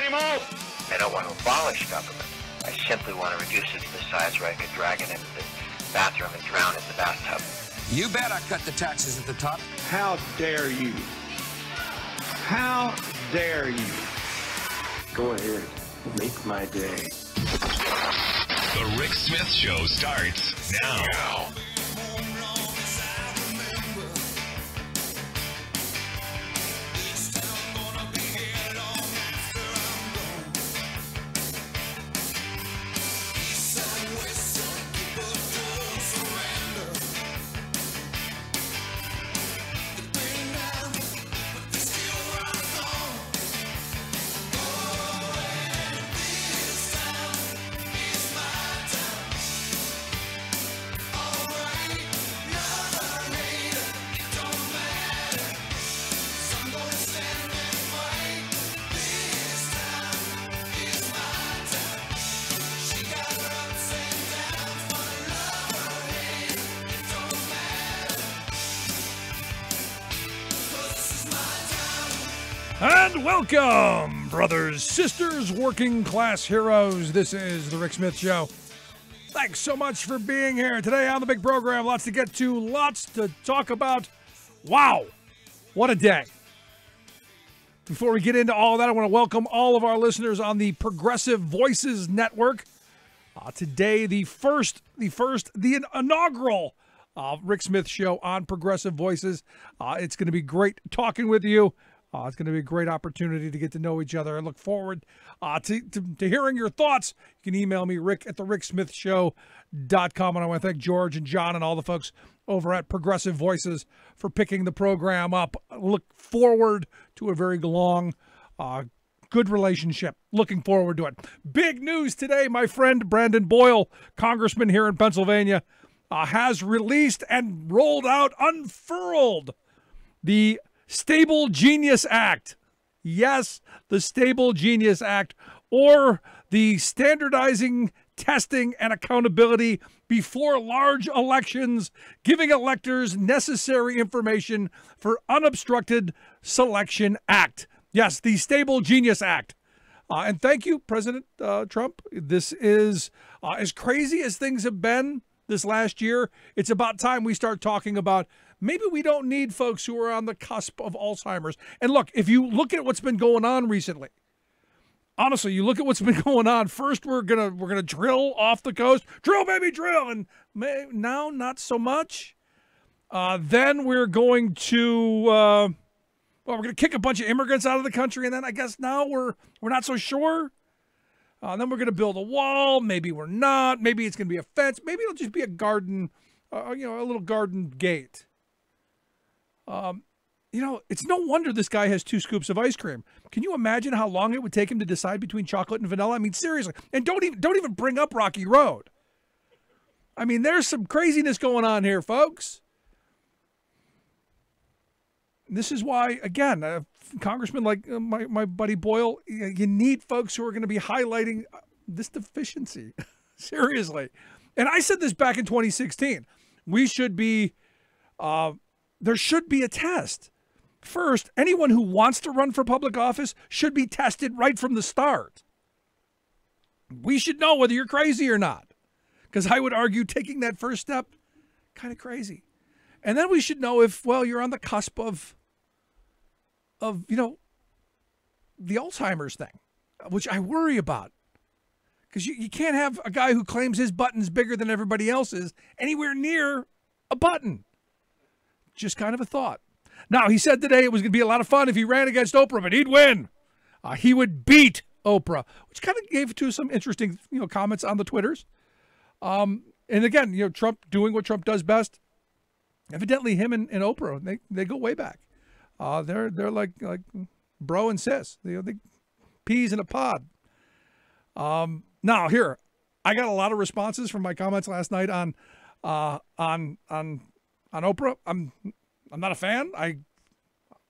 anymore. I don't want to abolish government. I simply want to reduce it to the size where I could drag it into the bathroom and drown it in the bathtub. You bet I cut the taxes at the top. How dare you? How dare you? Go ahead. Make my day. The Rick Smith Show starts now. And welcome, brothers, sisters, working class heroes. This is the Rick Smith Show. Thanks so much for being here today on the big program. Lots to get to, lots to talk about. Wow, what a day. Before we get into all that, I want to welcome all of our listeners on the Progressive Voices Network. Today, the inaugural Rick Smith Show on Progressive Voices. It's going to be great talking with you. It's going to be a great opportunity to get to know each other. I look forward to hearing your thoughts. You can email me, rick@thericksmithshow.com. And I want to thank George and John and all the folks over at Progressive Voices for picking the program up. I look forward to a very long, good relationship. Looking forward to it. Big news today. My friend Brandon Boyle, congressman here in Pennsylvania, has released and rolled out, unfurled the Stable Genius Act. Yes, the Stable Genius Act, or the Standardizing Testing and Accountability Before Large Elections, Giving Electors Necessary Information for Unobstructed Selection Act. Yes, the Stable Genius Act. And thank you, President Trump. This is as crazy as things have been this last year. It's about time we start talking about maybe we don't need folks who are on the cusp of Alzheimer's. And look, if you look at what's been going on recently, honestly, you look at what's been going on. First, we're gonna drill off the coast, drill, baby, drill, and now not so much. Then we're going to we're gonna kick a bunch of immigrants out of the country, and then I guess now we're not so sure. Then we're gonna build a wall. Maybe we're not. Maybe it's gonna be a fence. Maybe it'll just be a garden, a little garden gate. It's no wonder this guy has 2 scoops of ice cream. Can you imagine how long it would take him to decide between chocolate and vanilla? I mean, seriously. And don't even bring up Rocky Road. I mean, there's some craziness going on here, folks. This is why, again, congressman like my buddy Boyle, you need folks who are going to be highlighting this deficiency. Seriously. And I said this back in 2016. We should be, there should be a test. First, anyone who wants to run for public office should be tested right from the start. We should know whether you're crazy or not. Because I would argue taking that first step, kind of crazy. And then we should know if, you're on the cusp of the Alzheimer's thing, which I worry about. Because you can't have a guy who claims his button's bigger than everybody else's anywhere near a button. Just kind of a thought. Now, he said today it was going to be a lot of fun if he ran against Oprah, but he'd win. He would beat Oprah, which kind of gave to some interesting, comments on the Twitters. And again, Trump doing what Trump does best. Evidently, him and Oprah, they go way back. They're like bro and sis. They peas in a pod. Now here, I got a lot of responses from my comments last night on Oprah. I'm not a fan.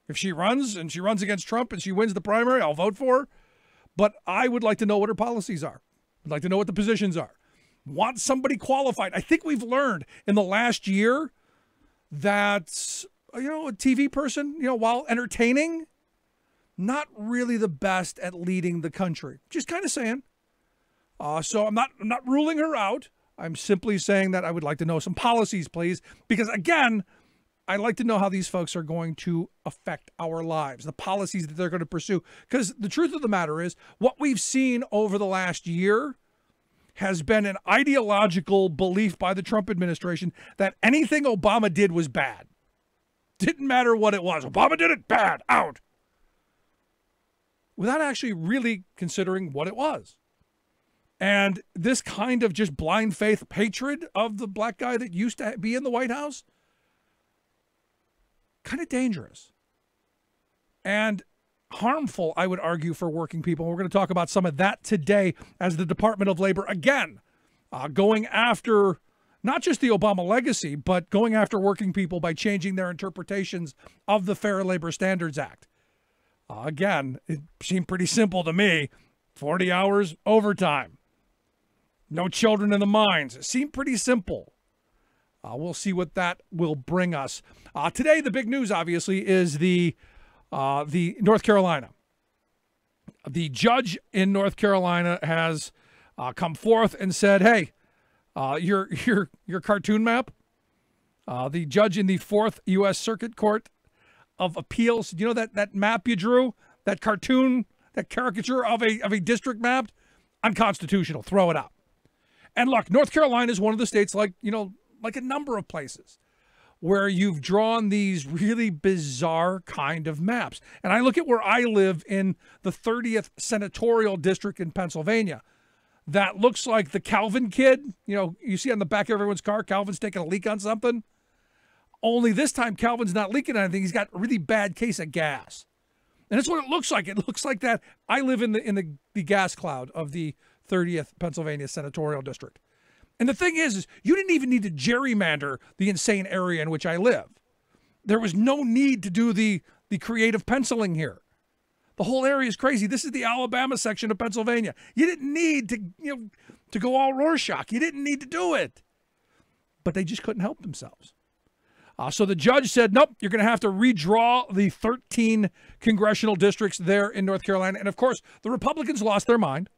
If she runs against Trump and she wins the primary, I'll vote for her. But I would like to know what her policies are. I'd like to know what the positions are. Want somebody qualified. I think we've learned in the last year that, a TV person, while entertaining, not really the best at leading the country. Just kind of saying. So I'm not ruling her out. I'm simply saying that I would like to know some policies, please, because again, I'd like to know how these folks are going to affect our lives, the policies that they're going to pursue. Because the truth of the matter is, what we've seen over the last year has been an ideological belief by the Trump administration that anything Obama did was bad. Didn't matter what it was. Obama did it, bad, out. Without actually really considering what it was. And this kind of just blind faith hatred of the black guy that used to be in the White House, kind of dangerous and harmful, I would argue, for working people. We're going to talk about some of that today as the Department of Labor, again, going after not just the Obama legacy, but going after working people by changing their interpretations of the Fair Labor Standards Act. Again, it seemed pretty simple to me. 40 hours overtime. No children in the mines. It seemed pretty simple. We'll see what that will bring us. Today, the big news, obviously, is the North Carolina. The judge in North Carolina has come forth and said, "Hey, your cartoon map." The judge in the 4th U.S. Circuit Court of Appeals. You know that map you drew, that cartoon, that caricature of a district map, unconstitutional. Throw it out. And look, North Carolina is one of the states, like a number of places, where you've drawn these really bizarre kind of maps. And I look at where I live in the 30th Senatorial District in Pennsylvania. That looks like the Calvin kid. You see on the back of everyone's car, Calvin's taking a leak on something. Only this time, Calvin's not leaking anything. He's got a really bad case of gas. And that's what it looks like. It looks like that. I live in the gas cloud of the 30th Pennsylvania Senatorial District. And the thing is you didn't even need to gerrymander the insane area in which I live. There was no need to do the creative penciling here. The whole area is crazy. This is the Alabama section of Pennsylvania. You didn't need to go all Rorschach. You didn't need to do it. But they just couldn't help themselves. So the judge said, nope, you're going to have to redraw the 13 congressional districts there in North Carolina. And, of course, the Republicans lost their mind.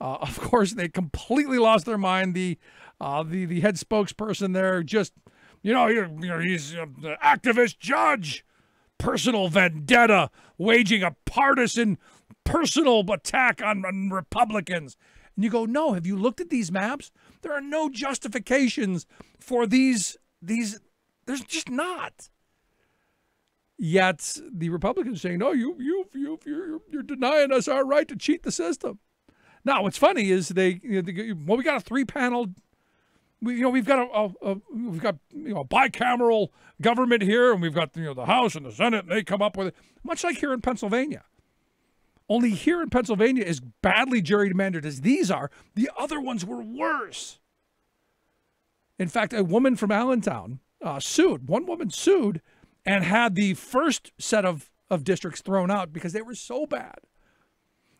Of course, they completely lost their mind. The head spokesperson there just, he's an activist judge, personal vendetta, waging a partisan personal attack on Republicans. And you go, no, have you looked at these maps? There are no justifications for these. There's just not. Yet the Republicans are saying, no, you're denying us our right to cheat the system. Now, what's funny is we got a 3-panel. We've got a bicameral government here, and we've got the House and the Senate, and they come up with it, much like here in Pennsylvania. Only here in Pennsylvania, as badly gerrymandered as these are, the other ones were worse. In fact, a woman from Allentown sued. One woman sued and had the first set of districts thrown out because they were so bad.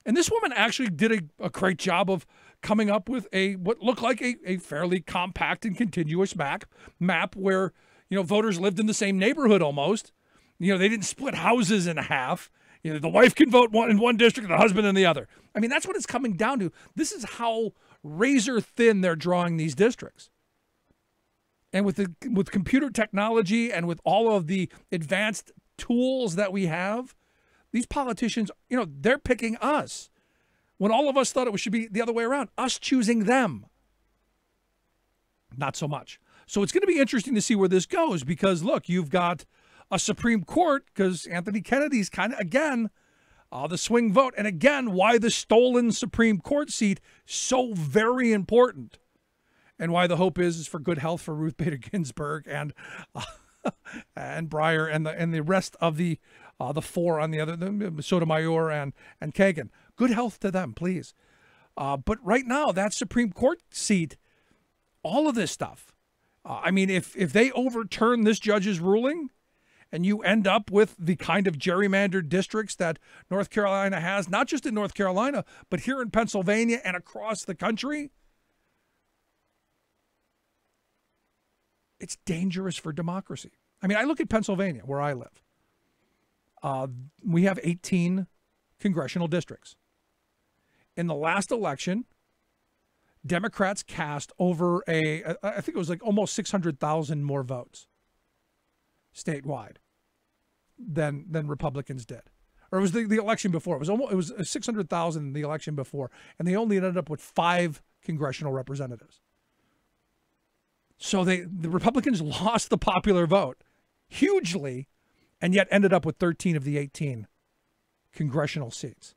And this woman actually did a great job of coming up with what looked like a fairly compact and continuous map where, voters lived in the same neighborhood almost. They didn't split houses in half. The wife can vote in one district, the husband in the other. I mean, that's what it's coming down to. This is how razor thin they're drawing these districts. And with computer technology and with all of the advanced tools that we have, these politicians, they're picking us when all of us thought it should be the other way around, us choosing them. Not so much. So it's going to be interesting to see where this goes because, look, you've got a Supreme Court because Anthony Kennedy's kind of, again, the swing vote. And again, why the stolen Supreme Court seat so very important. And why the hope is for good health for Ruth Bader Ginsburg and Breyer and the rest of the 4 on the other, Sotomayor and Kagan. Good health to them, please. But right now, that Supreme Court seat, all of this stuff. If they overturn this judge's ruling, and you end up with the kind of gerrymandered districts that North Carolina has, not just in North Carolina, but here in Pennsylvania and across the country, it's dangerous for democracy. I look at Pennsylvania, where I live. We have 18 congressional districts. In the last election, Democrats cast over I think it was like almost 600,000 more votes statewide than Republicans did. Or it was the election before. It was 600,000 the election before, and they only ended up with 5 congressional representatives. So the Republicans lost the popular vote hugely, and yet ended up with 13 of the 18 congressional seats,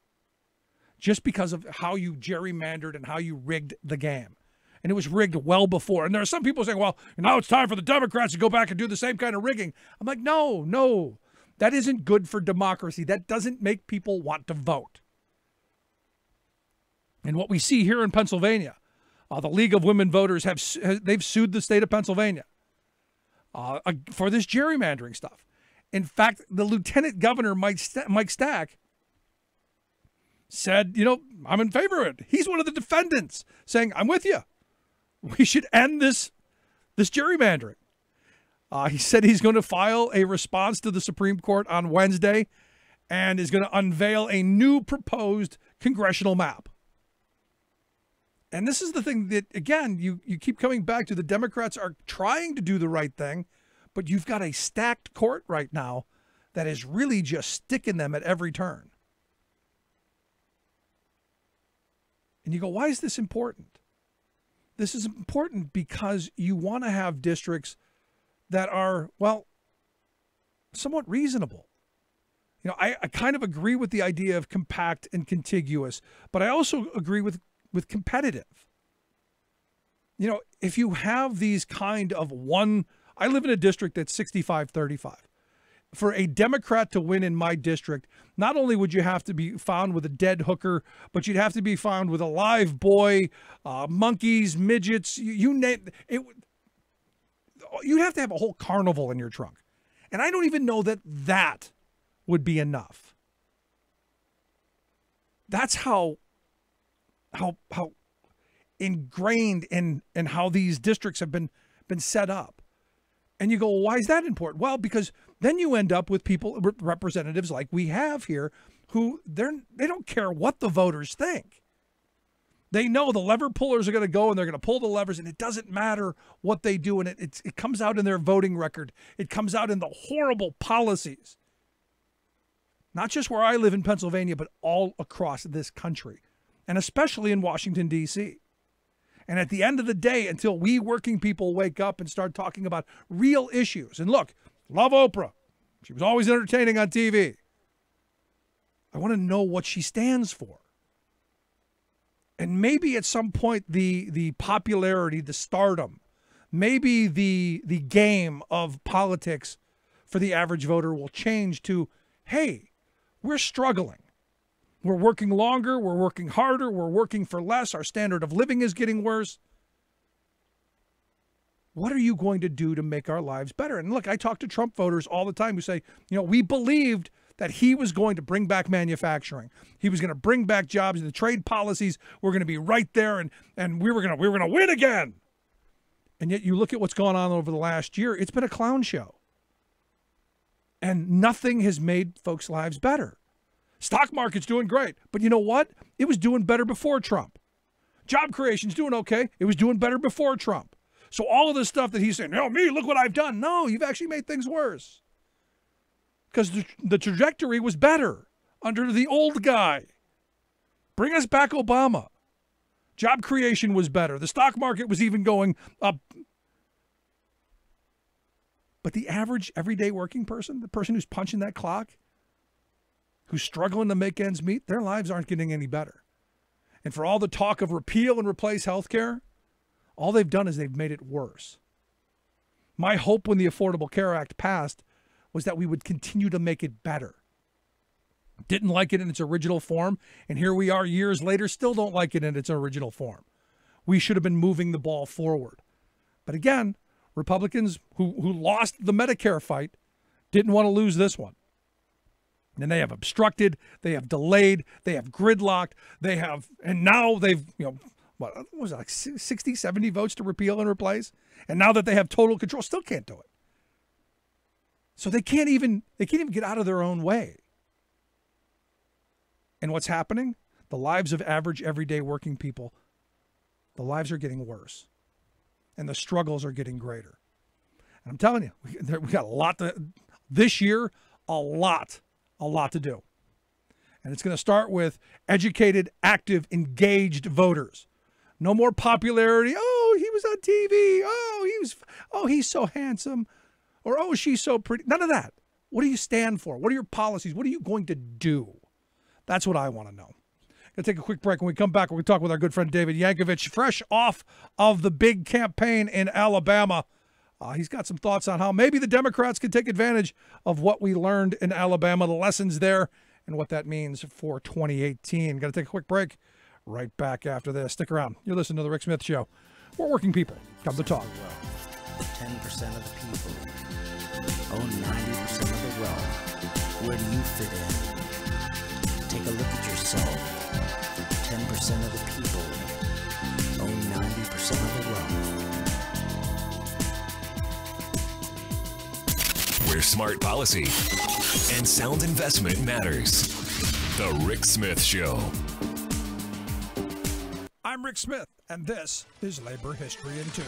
just because of how you gerrymandered and how you rigged the game. And it was rigged well before. And there are some people saying, well, now it's time for the Democrats to go back and do the same kind of rigging. I'm like, no, that isn't good for democracy. That doesn't make people want to vote. And what we see here in Pennsylvania, the League of Women Voters they've sued the state of Pennsylvania for this gerrymandering stuff. In fact, the Lieutenant Governor, Mike Stack, said, I'm in favor of it. He's one of the defendants, saying, I'm with you. We should end this gerrymandering. He said he's going to file a response to the Supreme Court on Wednesday and is going to unveil a new proposed congressional map. And this is the thing that, again, you keep coming back to. The Democrats are trying to do the right thing, but you've got a stacked court right now that is really just sticking them at every turn. And you go, why is this important? This is important because you want to have districts that are, well, somewhat reasonable. I kind of agree with the idea of compact and contiguous, but I also agree with competitive. If you have these kind of I live in a district that's 65-35. For a Democrat to win in my district, not only would you have to be found with a dead hooker, but you'd have to be found with a live boy, monkeys, midgets, you name it. You'd have to have a whole carnival in your trunk. And I don't even know that would be enough. That's how ingrained in how these districts have been set up. And you go, well, why is that important? Well, because then you end up with people, representatives like we have here, who they don't care what the voters think. They know the lever pullers are going to go and they're going to pull the levers, and it doesn't matter what they do. And it comes out in their voting record. It comes out in the horrible policies. Not just where I live in Pennsylvania, but all across this country, and especially in Washington, D.C. And at the end of the day, until we working people wake up and start talking about real issues, and look, love Oprah. She was always entertaining on TV. I want to know what she stands for. And maybe at some point the popularity, the stardom, maybe the game of politics for the average voter will change to, hey, we're struggling. We're working longer, we're working harder, we're working for less, our standard of living is getting worse. What are you going to do to make our lives better? And look, I talk to Trump voters all the time who say, we believed that he was going to bring back manufacturing. He was going to bring back jobs, and the trade policies were going to be right there, and we were going to win again. And yet you look at what's gone on over the last year, it's been a clown show. And nothing has made folks' lives better. Stock market's doing great. But you know what? It was doing better before Trump. Job creation's doing okay. It was doing better before Trump. So all of this stuff that he's saying, me, look what I've done. No, you've actually made things worse. Because the trajectory was better under the old guy. Bring us back Obama. Job creation was better. The stock market was even going up. But the average everyday working person, the person who's punching that clock, who's struggling to make ends meet, their lives aren't getting any better. And for all the talk of repeal and replace healthcare, all they've done is they've made it worse. My hope when the Affordable Care Act passed was that we would continue to make it better. Didn't like it in its original form, and here we are years later, still don't like it in its original form. We should have been moving the ball forward. But again, Republicans who lost the Medicare fight didn't want to lose this one. And they have obstructed, they have delayed, they have gridlocked, and now they've, what was it, like 60, 70 votes to repeal and replace? And now that they have total control, still can't do it. So they can't even get out of their own way. And what's happening? The lives of average, everyday working people, the lives are getting worse. And the struggles are getting greater. And I'm telling you, we got a lot this year, a lot to do. And it's going to start with educated, active, engaged voters. No more popularity. Oh, he was on TV. Oh, he's so handsome. Or, oh, she's so pretty. None of that. What do you stand for? What are your policies? What are you going to do? That's what I want to know. Going to take a quick break. When we come back, we're going to talk with our good friend David Yankovich, fresh off of the big campaign in Alabama. He's got some thoughts on how maybe the Democrats can take advantage of what we learned in Alabama, the lessons there, and what that means for 2018. Got to take a quick break. Right back after this. Stick around. You're listening to The Rick Smith Show. We're working people. Come to talk. 10% of the people own 90% of the wealth. Where do you fit in? Take a look at yourself. 10% of the people own 90% of the wealth. Where smart policy and sound investment matters. The Rick Smith Show. I'm Rick Smith, and this is Labor History in 2.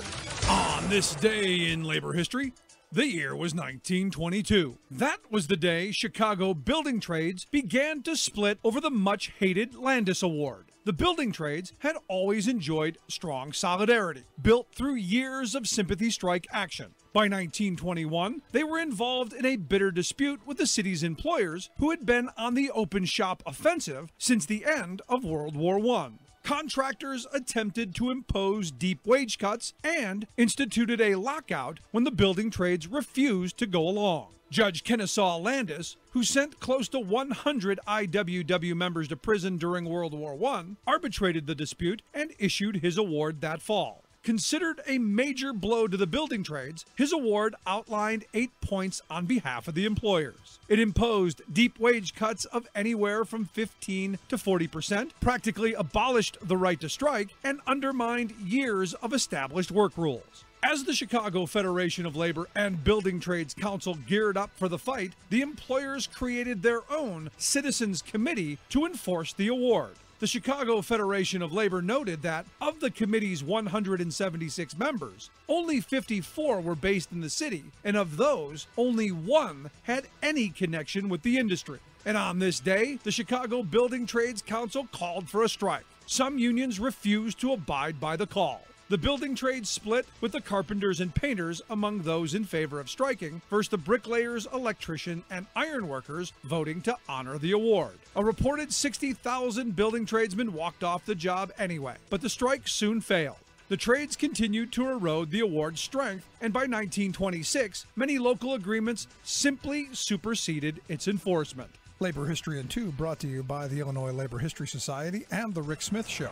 On this day in labor history, the year was 1922. That was the day Chicago building trades began to split over the much-hated Landis Award. The building trades had always enjoyed strong solidarity, built through years of sympathy strike action. By 1921, they were involved in a bitter dispute with the city's employers, who had been on the open shop offensive since the end of World War I. Contractors attempted to impose deep wage cuts and instituted a lockout when the building trades refused to go along. Judge Kennesaw Landis, who sent close to 100 IWW members to prison during World War I, arbitrated the dispute and issued his award that fall. Considered a major blow to the building trades, his award outlined 8 points on behalf of the employers. It imposed deep wage cuts of anywhere from 15 to 40%, practically abolished the right to strike, and undermined years of established work rules. As the Chicago Federation of Labor and Building Trades Council geared up for the fight, the employers created their own Citizens Committee to enforce the award. The Chicago Federation of Labor noted that of the committee's 176 members, only 54 were based in the city, and of those, only one had any connection with the industry. And on this day, the Chicago Building Trades Council called for a strike. Some unions refused to abide by the call. The building trades split, with the carpenters and painters among those in favor of striking, versus the bricklayers, electrician, and ironworkers voting to honor the award. A reported 60,000 building tradesmen walked off the job anyway, but the strike soon failed. The trades continued to erode the award's strength, and by 1926, many local agreements simply superseded its enforcement. Labor History in 2 brought to you by the Illinois Labor History Society and The Rick Smith Show.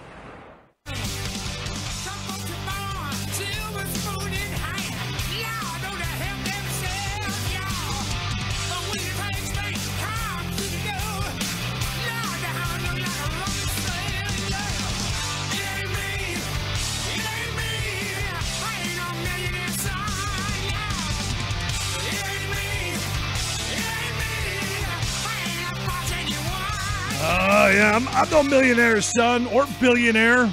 I'm no millionaire, son, or billionaire.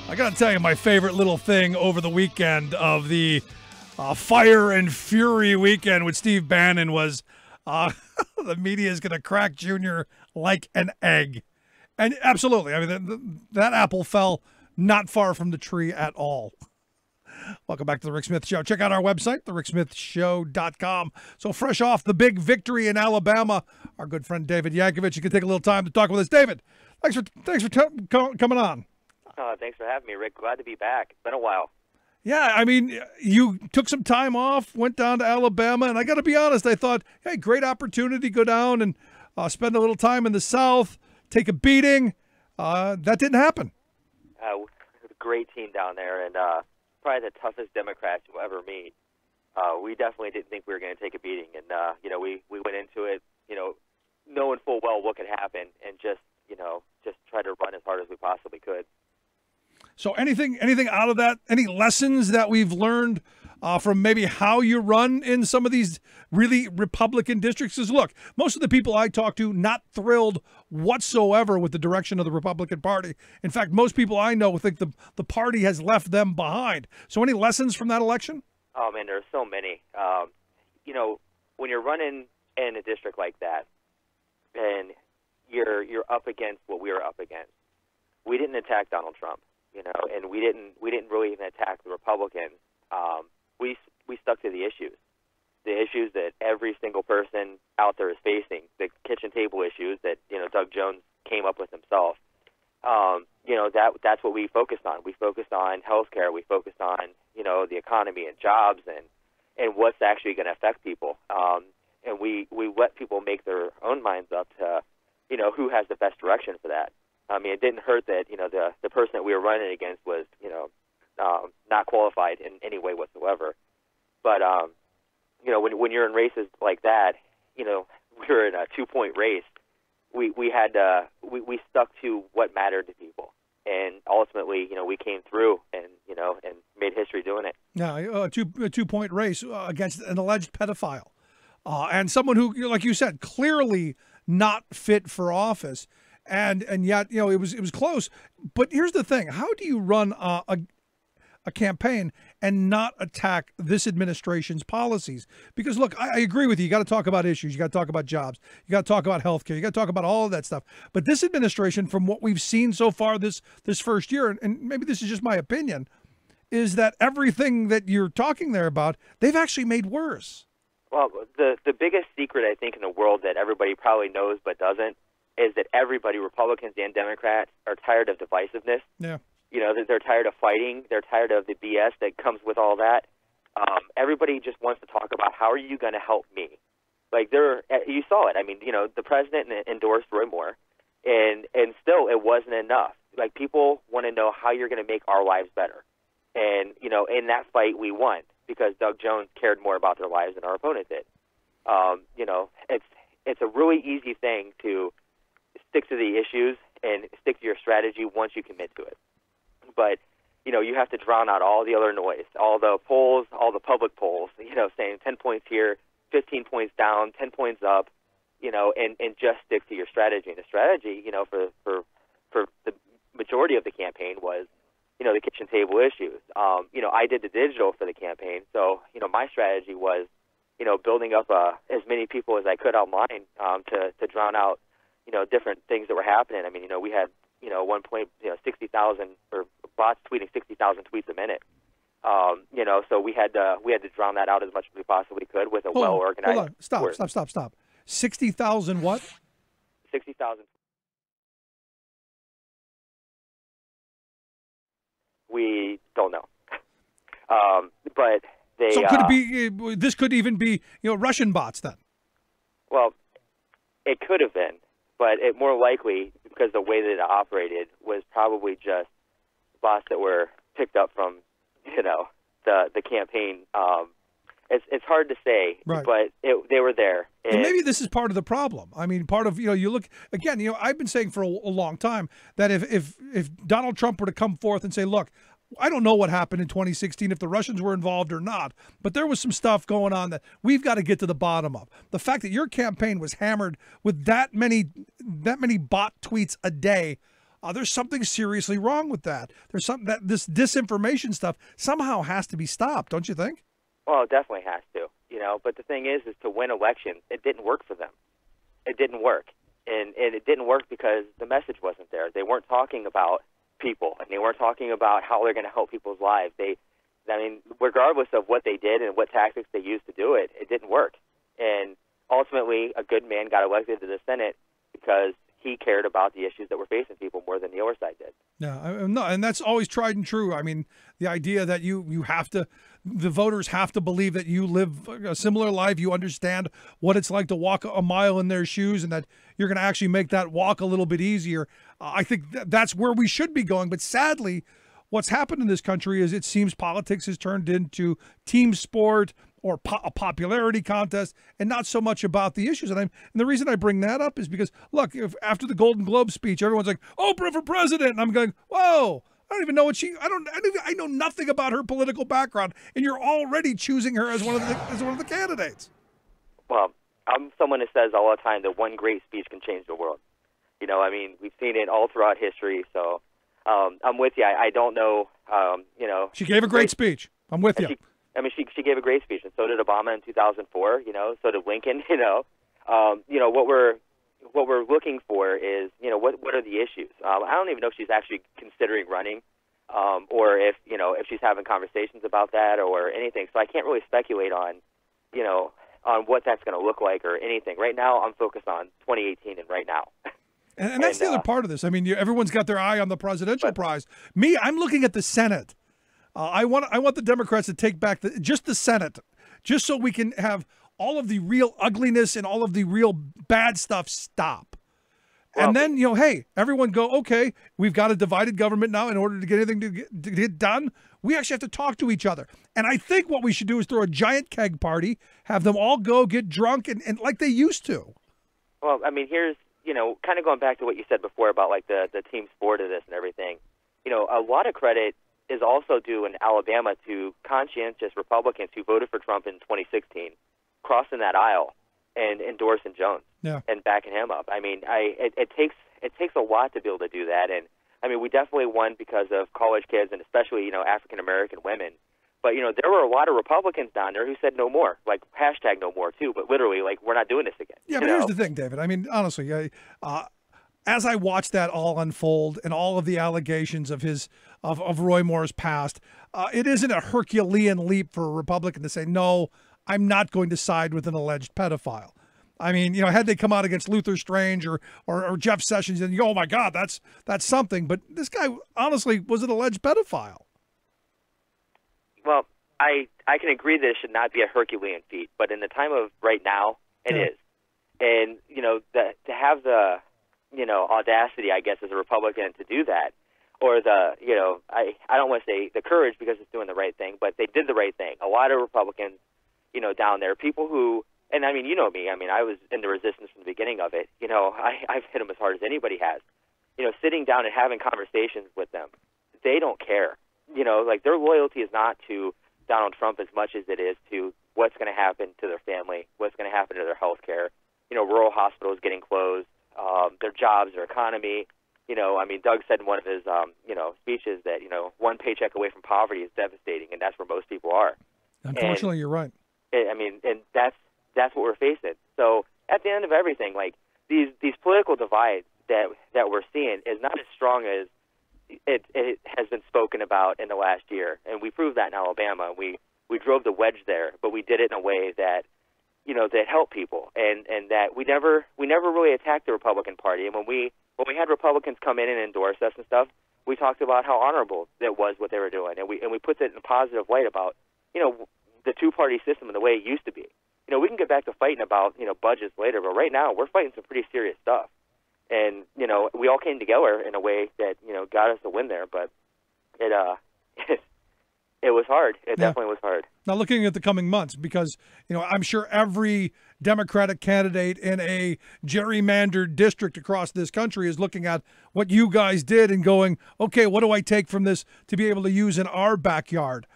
I got to tell you, my favorite little thing over the weekend of the Fire and Fury weekend with Steve Bannon was the media is going to crack Junior like an egg. And absolutely, I mean, that apple fell not far from the tree at all. Welcome back to The Rick Smith Show. Check out our website, thericksmithshow.com. So fresh off the big victory in Alabama, our good friend David Yankovich, you can take a little time to talk with us. David, thanks for coming on. Thanks for having me, Rick. Glad to be back. It's been a while. Yeah, I mean, you took some time off, went down to Alabama, and I got to be honest, I thought, hey, great opportunity, go down and spend a little time in the South, take a beating. That didn't happen. Great team down there, and probably the toughest Democrats you'll ever meet. We definitely didn't think we were going to take a beating, and we went into it, knowing full well what could happen, and just try to run as hard as we possibly could. So anything out of that? Any lessons that we've learned from maybe how you run in some of these really Republican districts? Because look, most of the people I talk to not thrilled whatsoever with the direction of the Republican Party. In fact, most people I know think the party has left them behind. So any lessons from that election? Oh, man, there are so many. You know, when you're running in a district like that and you're up against what we were up against, we didn't attack Donald Trump, you know, and we didn't really even attack the Republicans. We stuck to the issues that every single person out there is facing, the kitchen table issues that, you know, Doug Jones came up with himself. You know, that's what we focused on. We focused on healthcare. We focused on, you know, the economy and jobs and what's actually going to affect people. And we let people make their own minds up to, you know, who has the best direction for that. I mean, it didn't hurt that, you know, the person that we were running against was, you know, not qualified in any way whatsoever. But, you know, when you're in races like that, you know, we were in a 2-point race. We stuck to what mattered to people. And ultimately, you know, we came through and, you know, and made history doing it. Yeah, a 2-point race against an alleged pedophile. And someone who, like you said, clearly not fit for office. And yet, you know, it was close. But here's the thing. How do you run a campaign and not attack this administration's policies? Because, look, I agree with you. You got to talk about issues. You got to talk about jobs. You got to talk about healthcare. You got to talk about all of that stuff. But this administration, from what we've seen so far this first year, and maybe this is just my opinion, is that everything that you're talking there about, they've actually made worse. Well, the biggest secret, I think, in the world that everybody probably knows but doesn't is that everybody, Republicans and Democrats, are tired of divisiveness. Yeah. You know, they're tired of fighting. They're tired of the BS that comes with all that. Everybody just wants to talk about how are you going to help me. Like you saw it. I mean, you know, the president endorsed Roy Moore, and still it wasn't enough. Like, people want to know how you're going to make our lives better. And, you know, in that fight we won because Doug Jones cared more about their lives than our opponent did. You know, it's a really easy thing to stick to the issues and stick to your strategy once you commit to it. But, you know, you have to drown out all the other noise, all the polls, all the public polls, you know, saying 10 points here, 15 points down, 10 points up, you know, and just stick to your strategy. And the strategy, you know, for the majority of the campaign was, you know, the kitchen table issues. You know, I did the digital for the campaign. So, you know, my strategy was, you know, building up as many people as I could online to drown out, you know, different things that were happening. I mean, you know, we had, you know, 60,000 or bots tweeting 60,000 tweets a minute. You know, so we had to drown that out as much as we possibly could with a well-organized. Hold on. Stop. 60,000 what? 60,000. We don't know. But they. So could it be? This could even be, you know, Russian bots then. Well, it could have been, but it more likely, because the way that it operated, was probably just bots that were picked up from, you know, the campaign. It's hard to say, right. But they were there. And maybe this is part of the problem. I mean, part of, you know, you look, again, you know, I've been saying for a long time that if Donald Trump were to come forth and say, look, I don't know what happened in 2016, if the Russians were involved or not, but there was some stuff going on that we've got to get to the bottom of. The fact that your campaign was hammered with that many bot tweets a day, there's something seriously wrong with that. There's something that this disinformation stuff somehow has to be stopped, don't you think? Well, it definitely has to, you know. But the thing is to win elections, it didn't work for them. It didn't work, and it didn't work because the message wasn't there. They weren't talking about people, and they weren't talking about how they're going to help people's lives. I mean, regardless of what they did and what tactics they used to do it, it didn't work. And ultimately, a good man got elected to the Senate because he cared about the issues that were facing people more than the other side did. Yeah, no, and that's always tried and true. I mean, the idea that you have to, the voters have to believe that you live a similar life, you understand what it's like to walk a mile in their shoes, and that you're going to actually make that walk a little bit easier. I think that's where we should be going. But sadly, what's happened in this country is it seems politics has turned into team sport or a popularity contest, and not so much about the issues. And the reason I bring that up is because, look, if after the Golden Globe speech, everyone's like, Oprah for president, and I'm going, whoa, don't even know what I know nothing about her political background, and you're already choosing her as one of the candidates. Well, I'm someone who says all the time that one great speech can change the world. You know, I mean, we've seen it all throughout history. So I'm with you. I don't know. You know, she gave a great speech. I'm with you. She gave a great speech, and so did Obama in 2004. You know, so did Lincoln. You know, what we're looking for is, you know, what are the issues? I don't even know if she's actually considering running, or if she's having conversations about that or anything. So I can't really speculate on, you know, on what that's going to look like or anything. Right now, I'm focused on 2018 and right now. And that's the other part of this. I mean, everyone's got their eye on the presidential prize. Me, I'm looking at the Senate. I want the Democrats to take back just the Senate, just so we can have all of the real ugliness and all of the real bad stuff stop. Well, and then, you know, hey, everyone go, okay, we've got a divided government now. In order to get anything to get done, we actually have to talk to each other. And I think what we should do is throw a giant keg party, have them all go get drunk and like they used to. Well, I mean, here's, you know, kind of going back to what you said before about like the team sport of this and everything. You know, a lot of credit is also due in Alabama to conscientious Republicans who voted for Trump in 2016, crossing that aisle and endorsing Jones and backing him up. I mean, it takes a lot to be able to do that. And I mean, we definitely won because of college kids and especially, you know, African American women. But, you know, there were a lot of Republicans down there who said no more, like hashtag no more too, but literally like, we're not doing this again. Yeah, but here's the thing, David. I mean, honestly, as I watched that all unfold and all of the allegations of Roy Moore's past, it isn't a Herculean leap for a Republican to say, no, I'm not going to side with an alleged pedophile. I mean, you know, had they come out against Luther Strange or Jeff Sessions, and you go, oh my God, that's something. But this guy honestly was an alleged pedophile. Well, I can agree that it should not be a Herculean feat, but in the time of right now, it is. And, you know, to have the, you know, audacity, I guess, as a Republican to do that, or the, you know, I don't want to say the courage because it's doing the right thing, but they did the right thing. A lot of Republicans, you know, down there, people who, and I mean, you know me, I mean, I was in the resistance from the beginning of it. You know, I've hit them as hard as anybody has. You know, sitting down and having conversations with them, they don't care. You know, like their loyalty is not to Donald Trump as much as it is to what's going to happen to their family, what's going to happen to their health care. You know, rural hospitals getting closed, their jobs, their economy. You know, I mean, Doug said in one of his, you know, speeches that, you know, one paycheck away from poverty is devastating, and that's where most people are. Unfortunately, you're right. I mean, and that's what we're facing. So at the end of everything, like these political divides that we're seeing is not as strong as it has been spoken about in the last year, and we proved that in Alabama. We drove the wedge there, but we did it in a way that, you know, that helped people, and that we never really attacked the Republican Party. And when we had Republicans come in and endorse us and stuff, we talked about how honorable it was what they were doing, and we put it in a positive light about, you know, the two-party system and the way it used to be. You know, we can get back to fighting about, you know, budgets later, but right now we're fighting some pretty serious stuff. And, you know, we all came together in a way that, you know, got us the win there, but it was hard. It definitely was hard. Now, looking at the coming months, because, you know, I'm sure every Democratic candidate in a gerrymandered district across this country is looking at what you guys did and going, okay, what do I take from this to be able to use in our backyard?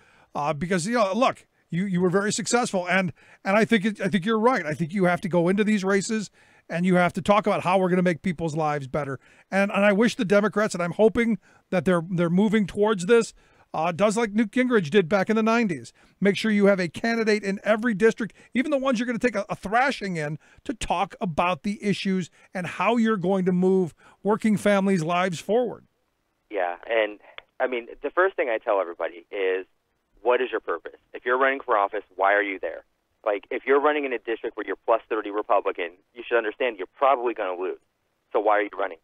Because, you know, look, you were very successful, and I think you're right. I think you have to go into these races and you have to talk about how we're going to make people's lives better. And I wish the Democrats, and I'm hoping that they're moving towards this, does like Newt Gingrich did back in the 90s. Make sure you have a candidate in every district, even the ones you're going to take a thrashing in, to talk about the issues and how you're going to move working families' lives forward. Yeah, and I mean, the first thing I tell everybody is, what is your purpose? If you're running for office, why are you there? Like, if you're running in a district where you're plus 30 Republican, you should understand you're probably going to lose. So why are you running?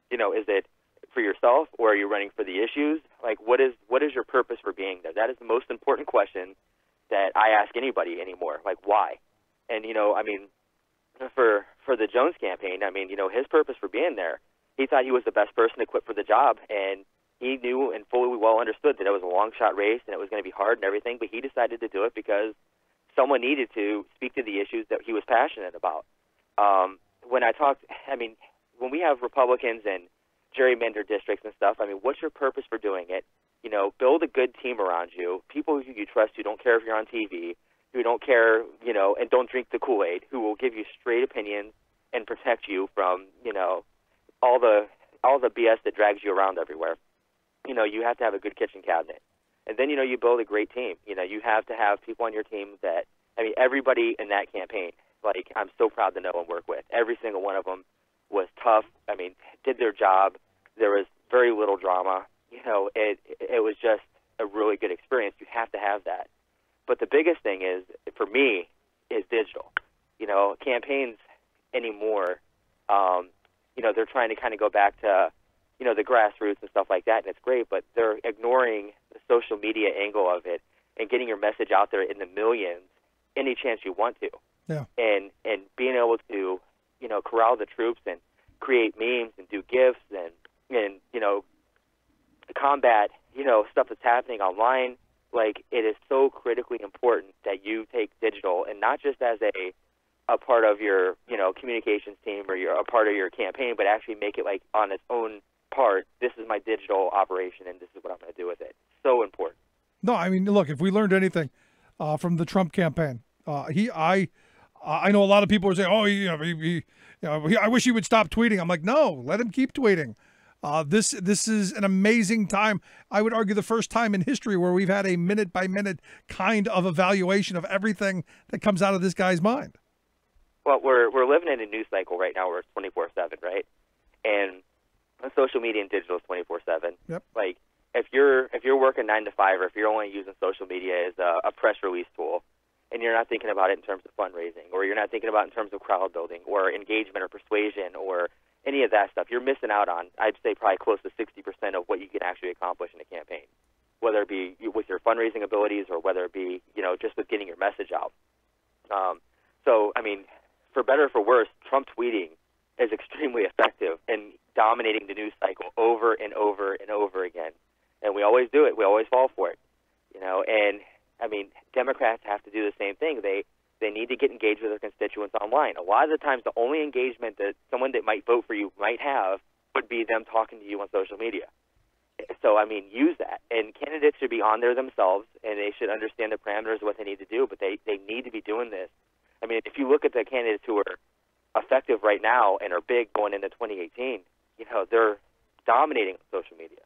You know, is it for yourself, or are you running for the issues? Like, what is your purpose for being there? That is the most important question that I ask anybody anymore. Like, why? And, you know, I mean, for the Jones campaign, I mean, you know, his purpose for being there, he thought he was the best person equipped for the job, and he knew and fully well understood that it was a long-shot race and it was going to be hard and everything, but he decided to do it because someone needed to speak to the issues that he was passionate about. When I talked, I mean, when we have Republicans and gerrymander districts and stuff. I mean, what's your purpose for doing it? You know, build a good team around you, people who you trust, who don't care if you're on TV, who don't care, you know, and don't drink the Kool-Aid, who will give you straight opinions and protect you from, you know, all the BS that drags you around everywhere. You know, you have to have a good kitchen cabinet. And then, you know, you build a great team. You know, you have to have people on your team that, I mean, everybody in that campaign, like, I'm so proud to know and work with. Every single one of them was tough. I mean, did their job. There was very little drama. You know, it was just a really good experience. You have to have that. But the biggest thing is, for me, is digital. You know, campaigns anymore, you know, they're trying to kind of go back to, you know, the grassroots and stuff like that, and it's great, but they're ignoring the social media angle of it and getting your message out there in the millions any chance you want to. Yeah. And being able to, you know, corral the troops and create memes and do GIFs and you know, combat, you know, stuff that's happening online. Like, it is so critically important that you take digital, and not just as a part of your, you know, communications team or a part of your campaign, but actually make it like on its own part. This is my digital operation, and this is what I'm going to do with it. So important. No, I mean, look, if we learned anything from the Trump campaign, I know a lot of people are saying, oh, I wish he would stop tweeting. I'm like, no, let him keep tweeting. This is an amazing time. I would argue the first time in history where we've had a minute by minute kind of evaluation of everything that comes out of this guy's mind. Well, we're living in a news cycle right now where it's 24/7, right? And social media and digital is 24/7. Yep. Like, if you're working 9 to 5, or if you're only using social media as a press release tool, and you're not thinking about it in terms of fundraising, or you're not thinking about it in terms of crowd building or engagement or persuasion or any of that stuff, you're missing out on, I'd say, probably close to 60% of what you can actually accomplish in a campaign, whether it be with your fundraising abilities or whether it be, you know, just with getting your message out. So, I mean, for better or for worse, Trump tweeting is extremely effective in dominating the news cycle over and over and over again. And we always do it. We always fall for it, you know. And, I mean, Democrats have to do the same thing. They need to get engaged with their constituents online. A lot of the times, the only engagement that someone that might vote for you might have would be them talking to you on social media. So, I mean, use that. And candidates should be on there themselves, and they should understand the parameters of what they need to do, but they need to be doing this. I mean, if you look at the candidates who are effective right now and are big going into 2018, you know, they're dominating social media.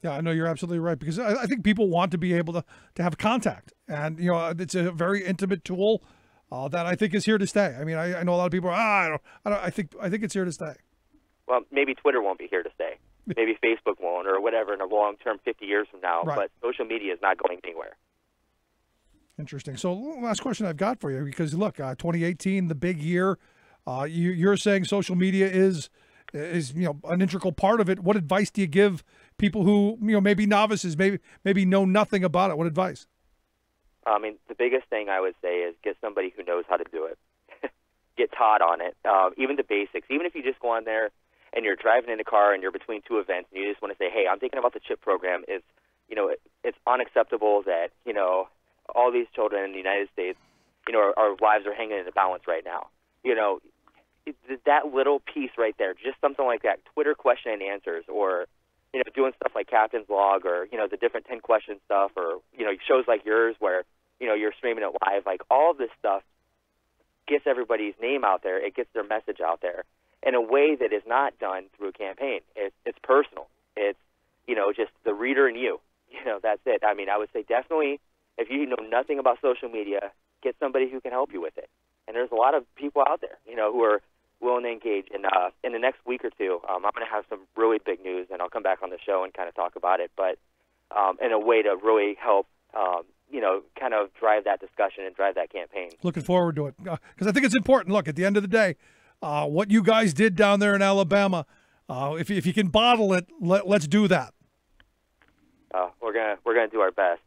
Yeah, I know you're absolutely right, because I think people want to be able to have contact, and you know, it's a very intimate tool that I think is here to stay. I mean, I know a lot of people are, I think it's here to stay. Well, maybe Twitter won't be here to stay. Maybe Facebook won't, or whatever, in a long term, 50 years from now. Right. But social media is not going anywhere. Interesting. So, last question I've got for you, because look, 2018, the big year. You're saying social media is you know, an integral part of it. What advice do you give people who, you know, maybe novices, maybe know nothing about it? What advice? I mean, the biggest thing I would say is get somebody who knows how to do it. Get taught on it. Even the basics. Even if you just go on there and you're driving in a car and you're between two events and you just want to say, hey, I'm thinking about the CHIP program. It's, you know, it's unacceptable that, you know, all these children in the United States, you know, our lives are hanging in the balance right now. You know, that little piece right there, just something like that, Twitter question and answers, or, you know, doing stuff like Captain's Log, or, you know, the different 10 question stuff, or, you know, shows like yours where, you know, you're streaming it live. Like, all of this stuff gets everybody's name out there. It gets their message out there in a way that is not done through a campaign. It's personal. It's, you know, just the reader and you. You know, that's it. I mean, I would say definitely, if you know nothing about social media, get somebody who can help you with it. And there's a lot of people out there, you know, who are willing to engage. And in the next week or two, I'm going to have some really big news, and I'll come back on the show and kind of talk about it. But in a way to really help, you know, kind of drive that discussion and drive that campaign. Looking forward to it, because I think it's important. Look, at the end of the day, what you guys did down there in Alabama, if you can bottle it, let's do that. We're gonna do our best.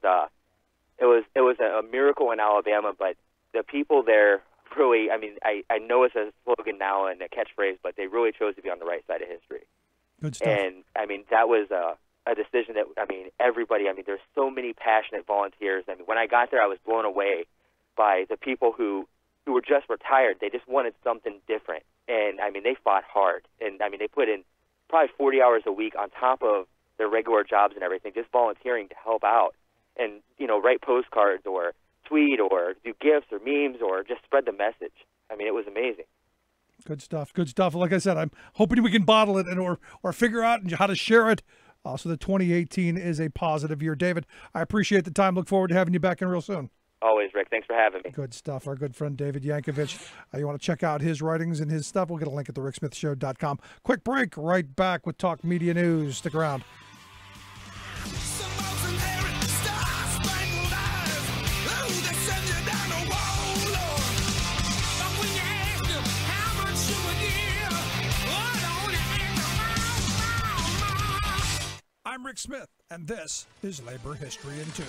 It was a miracle in Alabama, but the people there really, I mean, I know it's a slogan now and a catchphrase, but they really chose to be on the right side of history. Good stuff. And, I mean, that was a decision that, I mean, everybody, I mean, there's so many passionate volunteers. I mean, when I got there, I was blown away by the people who were just retired. They just wanted something different. And, I mean, they fought hard. And, I mean, they put in probably 40 hours a week on top of their regular jobs and everything, just volunteering to help out and, write postcards or tweet or do GIFs or memes or just spread the message. I mean, it was amazing. Good stuff. Good stuff. Like I said, I'm hoping we can bottle it and or figure out how to share it so that 2018 is a positive year. David, I appreciate the time. Look forward to having you back in real soon. Always, Rick. Thanks for having me. Good stuff. Our good friend David Yankovich. You want to check out his writings and his stuff, we'll get a link at thericksmithshow.com. Quick break, right back with Talk Media News. Stick around. I'm Rick Smith, and this is Labor History in 2.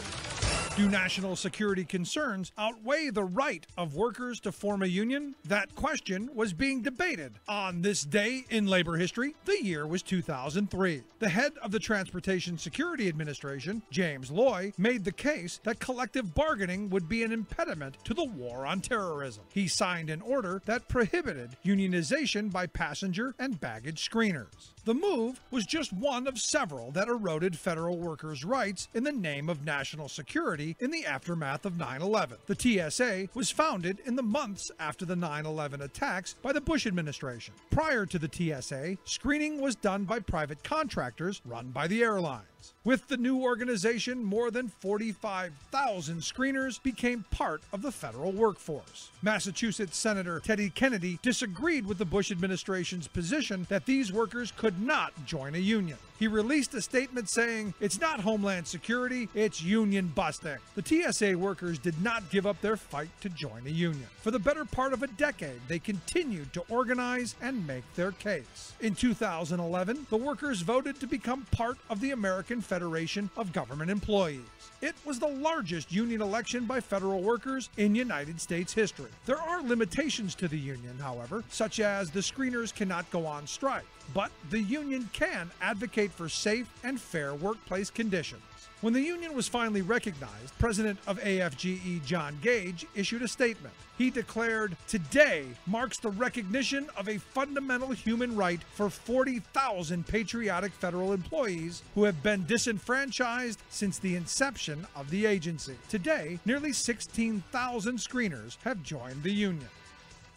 Do national security concerns outweigh the right of workers to form a union? That question was being debated on this day in labor history. The year was 2003. The head of the Transportation Security Administration, James Loy, made the case that collective bargaining would be an impediment to the war on terrorism. He signed an order that prohibited unionization by passenger and baggage screeners. The move was just one of several that eroded federal workers' rights in the name of national security in the aftermath of 9/11. The TSA was founded in the months after the 9/11 attacks by the Bush administration. Prior to the TSA, screening was done by private contractors run by the airlines. With the new organization, more than 45,000 screeners became part of the federal workforce. Massachusetts Senator Teddy Kennedy disagreed with the Bush administration's position that these workers could not join a union. He released a statement saying, "It's not Homeland Security, it's union busting." The TSA workers did not give up their fight to join a union. For the better part of a decade, they continued to organize and make their case. In 2011, the workers voted to become part of the American Federation of Government Employees. It was the largest union election by federal workers in United States history. There are limitations to the union, however, such as the screeners cannot go on strike, but the union can advocate for safe and fair workplace conditions. When the union was finally recognized, President of AFGE John Gage issued a statement. He declared, "Today marks the recognition of a fundamental human right for 40,000 patriotic federal employees who have been disenfranchised since the inception of the agency. Today, nearly 16,000 screeners have joined the union."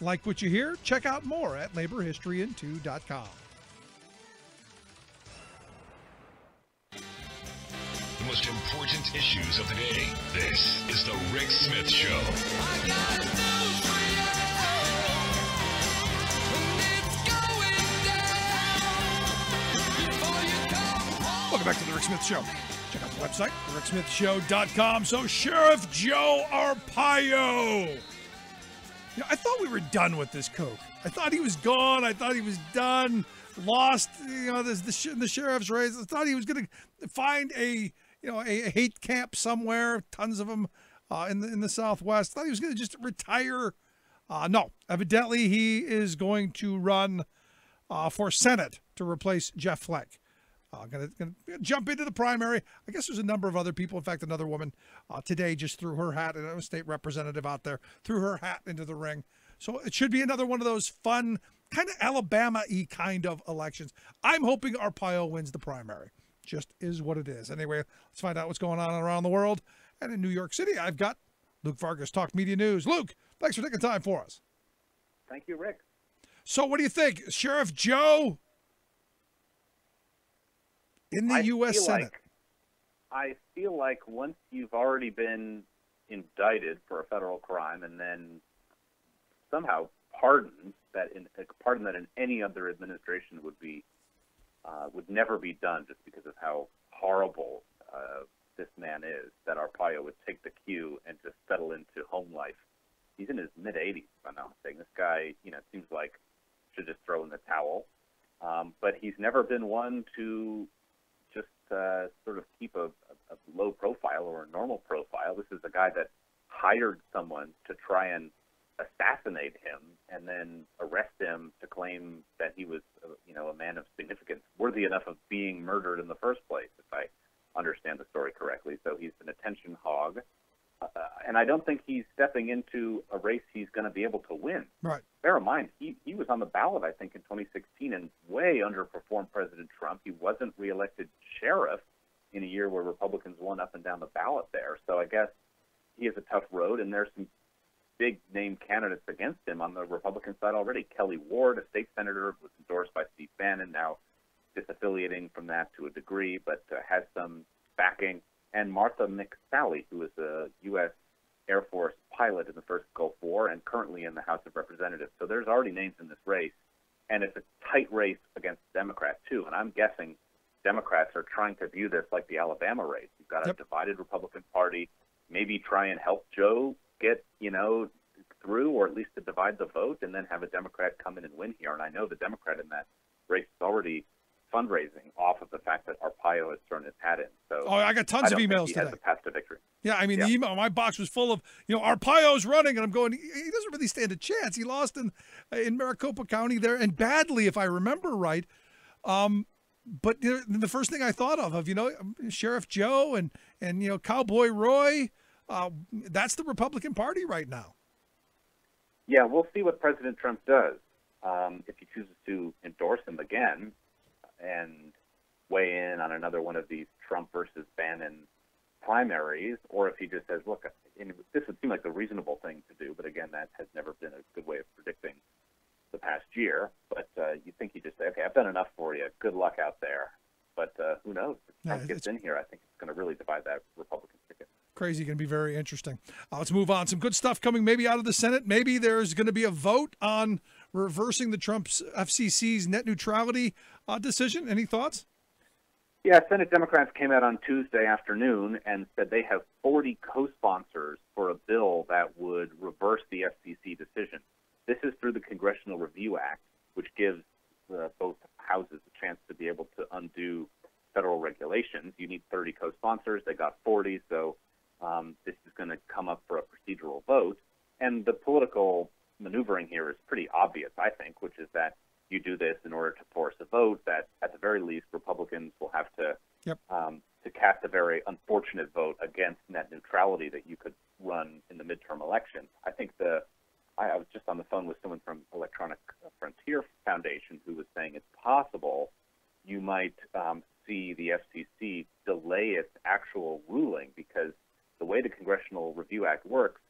Like what you hear? Check out more at laborhistoryin2.com. The most important issues of the day. This is The Rick Smith Show. Welcome back to The Rick Smith Show. Check out the website, thericksmithshow.com. So Sheriff Joe Arpaio. I thought we were done with this Coke. I thought he was gone. I thought he was done. Lost, the sheriff's race. I thought he was going to find a hate camp somewhere. Tons of them in the Southwest. I thought he was going to just retire. No, evidently he is going to run for Senate to replace Jeff Flake. Going to jump into the primary. I guess there's a number of other people. In fact, another woman today just threw her hat, a state representative out there, threw her hat into the ring. So it should be another one of those fun, kind of Alabama-y kind of elections. I'm hoping Arpaio wins the primary. Just is what it is. Anyway, let's find out what's going on around the world. And in New York City, I've got Luke Vargas, Talk Media News. Luke, thanks for taking time for us. Thank you, Rick. So what do you think? Sheriff Joe in the U.S. Senate? I feel like once you've already been indicted for a federal crime and then somehow pardoned, a pardon that in any other administration would never be done just because of how horrible this man is, that Arpaio would take the cue and just settle into home life. He's in his mid-80s, if I'm not mistaken. This guy, it seems like should just throw in the towel. But he's never been one to just sort of keep a low profile or a normal profile. This is a guy that hired someone to try and assassinate him and then arrest him to claim that he was, a man of significance, worthy enough of being murdered in the first place, if I understand the story correctly. So he's an attention hog. And I don't think he's stepping into a race he's going to be able to win. Right. Bear in mind, he was on the ballot, I think, in 2016 and way underperformed President Trump. He wasn't reelected sheriff in a year where Republicans won up and down the ballot there. So I guess he has a tough road, and there's some big-name candidates against him on the Republican side already. Kelly Ward, a state senator, was endorsed by Steve Bannon, now disaffiliating from that to a degree, but has some backing. And Martha McSally, who is a U.S. Air Force pilot in the first Gulf War and currently in the House of Representatives. So there's already names in this race, and it's a tight race against Democrats, too. And I'm guessing Democrats are trying to view this like the Alabama race. You've got a divided Republican Party, maybe try and help Joe get, through, or at least to divide the vote, and then have a Democrat come in and win here. And I know the Democrat in that race is already fundraising off of the fact that Arpaio has thrown his hat in. So I got tons of emails today. He has a path to victory. Yeah, I mean, the email, my box was full of, Arpaio's running, and I'm going, he doesn't really stand a chance. He lost in Maricopa County there, and badly, if I remember right. But the first thing I thought of, Sheriff Joe and Cowboy Roy, that's the Republican Party right now. Yeah, we'll see what President Trump does. If he chooses to endorse him again and weigh in on another one of these Trump versus Bannon primaries, or if he just says, look, this would seem like the reasonable thing to do, but again, that has never been a good way of predicting the past year. But you think he just say, okay, I've done enough for you. Good luck out there. But who knows? If Trump gets in here, I think it's going to really divide that Republican ticket. Crazy, going to be very interesting. Let's move on. Some good stuff coming maybe out of the Senate. Maybe there's going to be a vote on reversing the Trump's FCC's net neutrality decision. Any thoughts? Yeah, Senate Democrats came out on Tuesday afternoon and said they have 40 co-sponsors for a bill that would reverse the FCC decision. This is through the Congressional Review Act, which gives both houses a chance to be able to undo federal regulations. You need 30 co-sponsors. They got 40, so this is going to come up for a procedural vote. And the political maneuvering here is pretty obvious, I think, which is that you do this in order to force a vote that, at the very least, Republicans will have to cast a very unfortunate vote against net neutrality that you could run in the midterm elections. I think I was just on the phone with someone from Electronic Frontier Foundation who was saying it's possible you might see the FCC delay its actual ruling, because the way the Congressional Review Act works,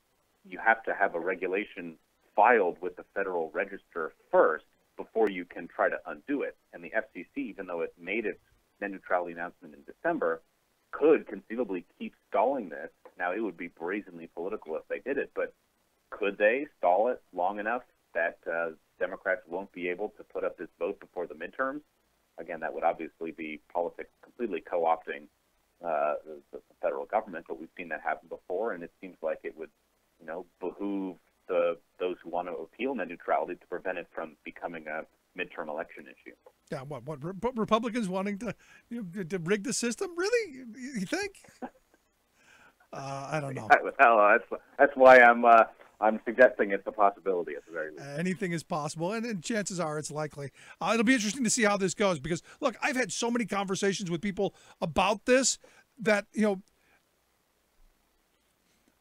you have to have a regulation filed with the Federal Register first before you can try to undo it. And the FCC, even though it made its net neutrality announcement in December, could conceivably keep stalling this. Now, it would be brazenly political if they did it, but could they stall it long enough that Democrats won't be able to put up this vote before the midterms? Again, that would obviously be politics completely co-opting the federal government, but we've seen that happen before, and it seems like it would, behoove those who want to appeal net neutrality to prevent it from becoming a midterm election issue. Yeah, what Republicans wanting to rig the system? Really? You think? I don't know. Well, that's why I'm suggesting it's a possibility at the very least. Anything is possible, and chances are it's likely. It'll be interesting to see how this goes, because, look, I've had so many conversations with people about this that,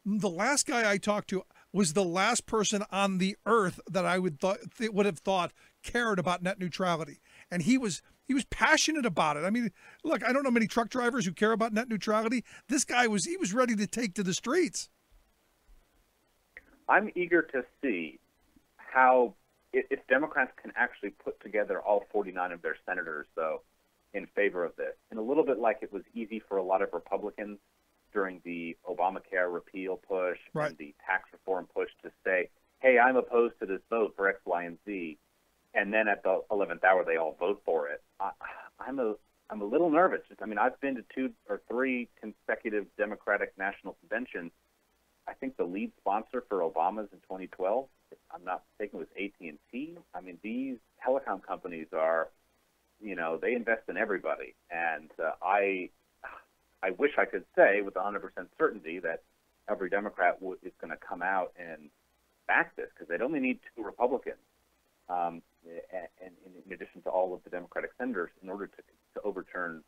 the last guy I talked to was the last person on the earth that I would have thought cared about net neutrality. And he was passionate about it. I mean, look, I don't know many truck drivers who care about net neutrality. This guy was ready to take to the streets. I'm eager to see how, if Democrats can actually put together all 49 of their senators, though, in favor of this. And a little bit like it was easy for a lot of Republicans during the Obamacare repeal push and the tax reform push to say, hey, I'm opposed to this vote for X, Y, and Z. And then at the 11th hour, they all vote for it. I'm a little nervous. I've been to 2 or 3 consecutive Democratic National Conventions. I think the lead sponsor for Obama's in 2012, if I'm not mistaken, was AT&T. These telecom companies are, they invest in everybody. And I wish I could say with 100% certainty that every Democrat is going to come out and back this, because they'd only need 2 Republicans, and in addition to all of the Democratic senators, in order to overturn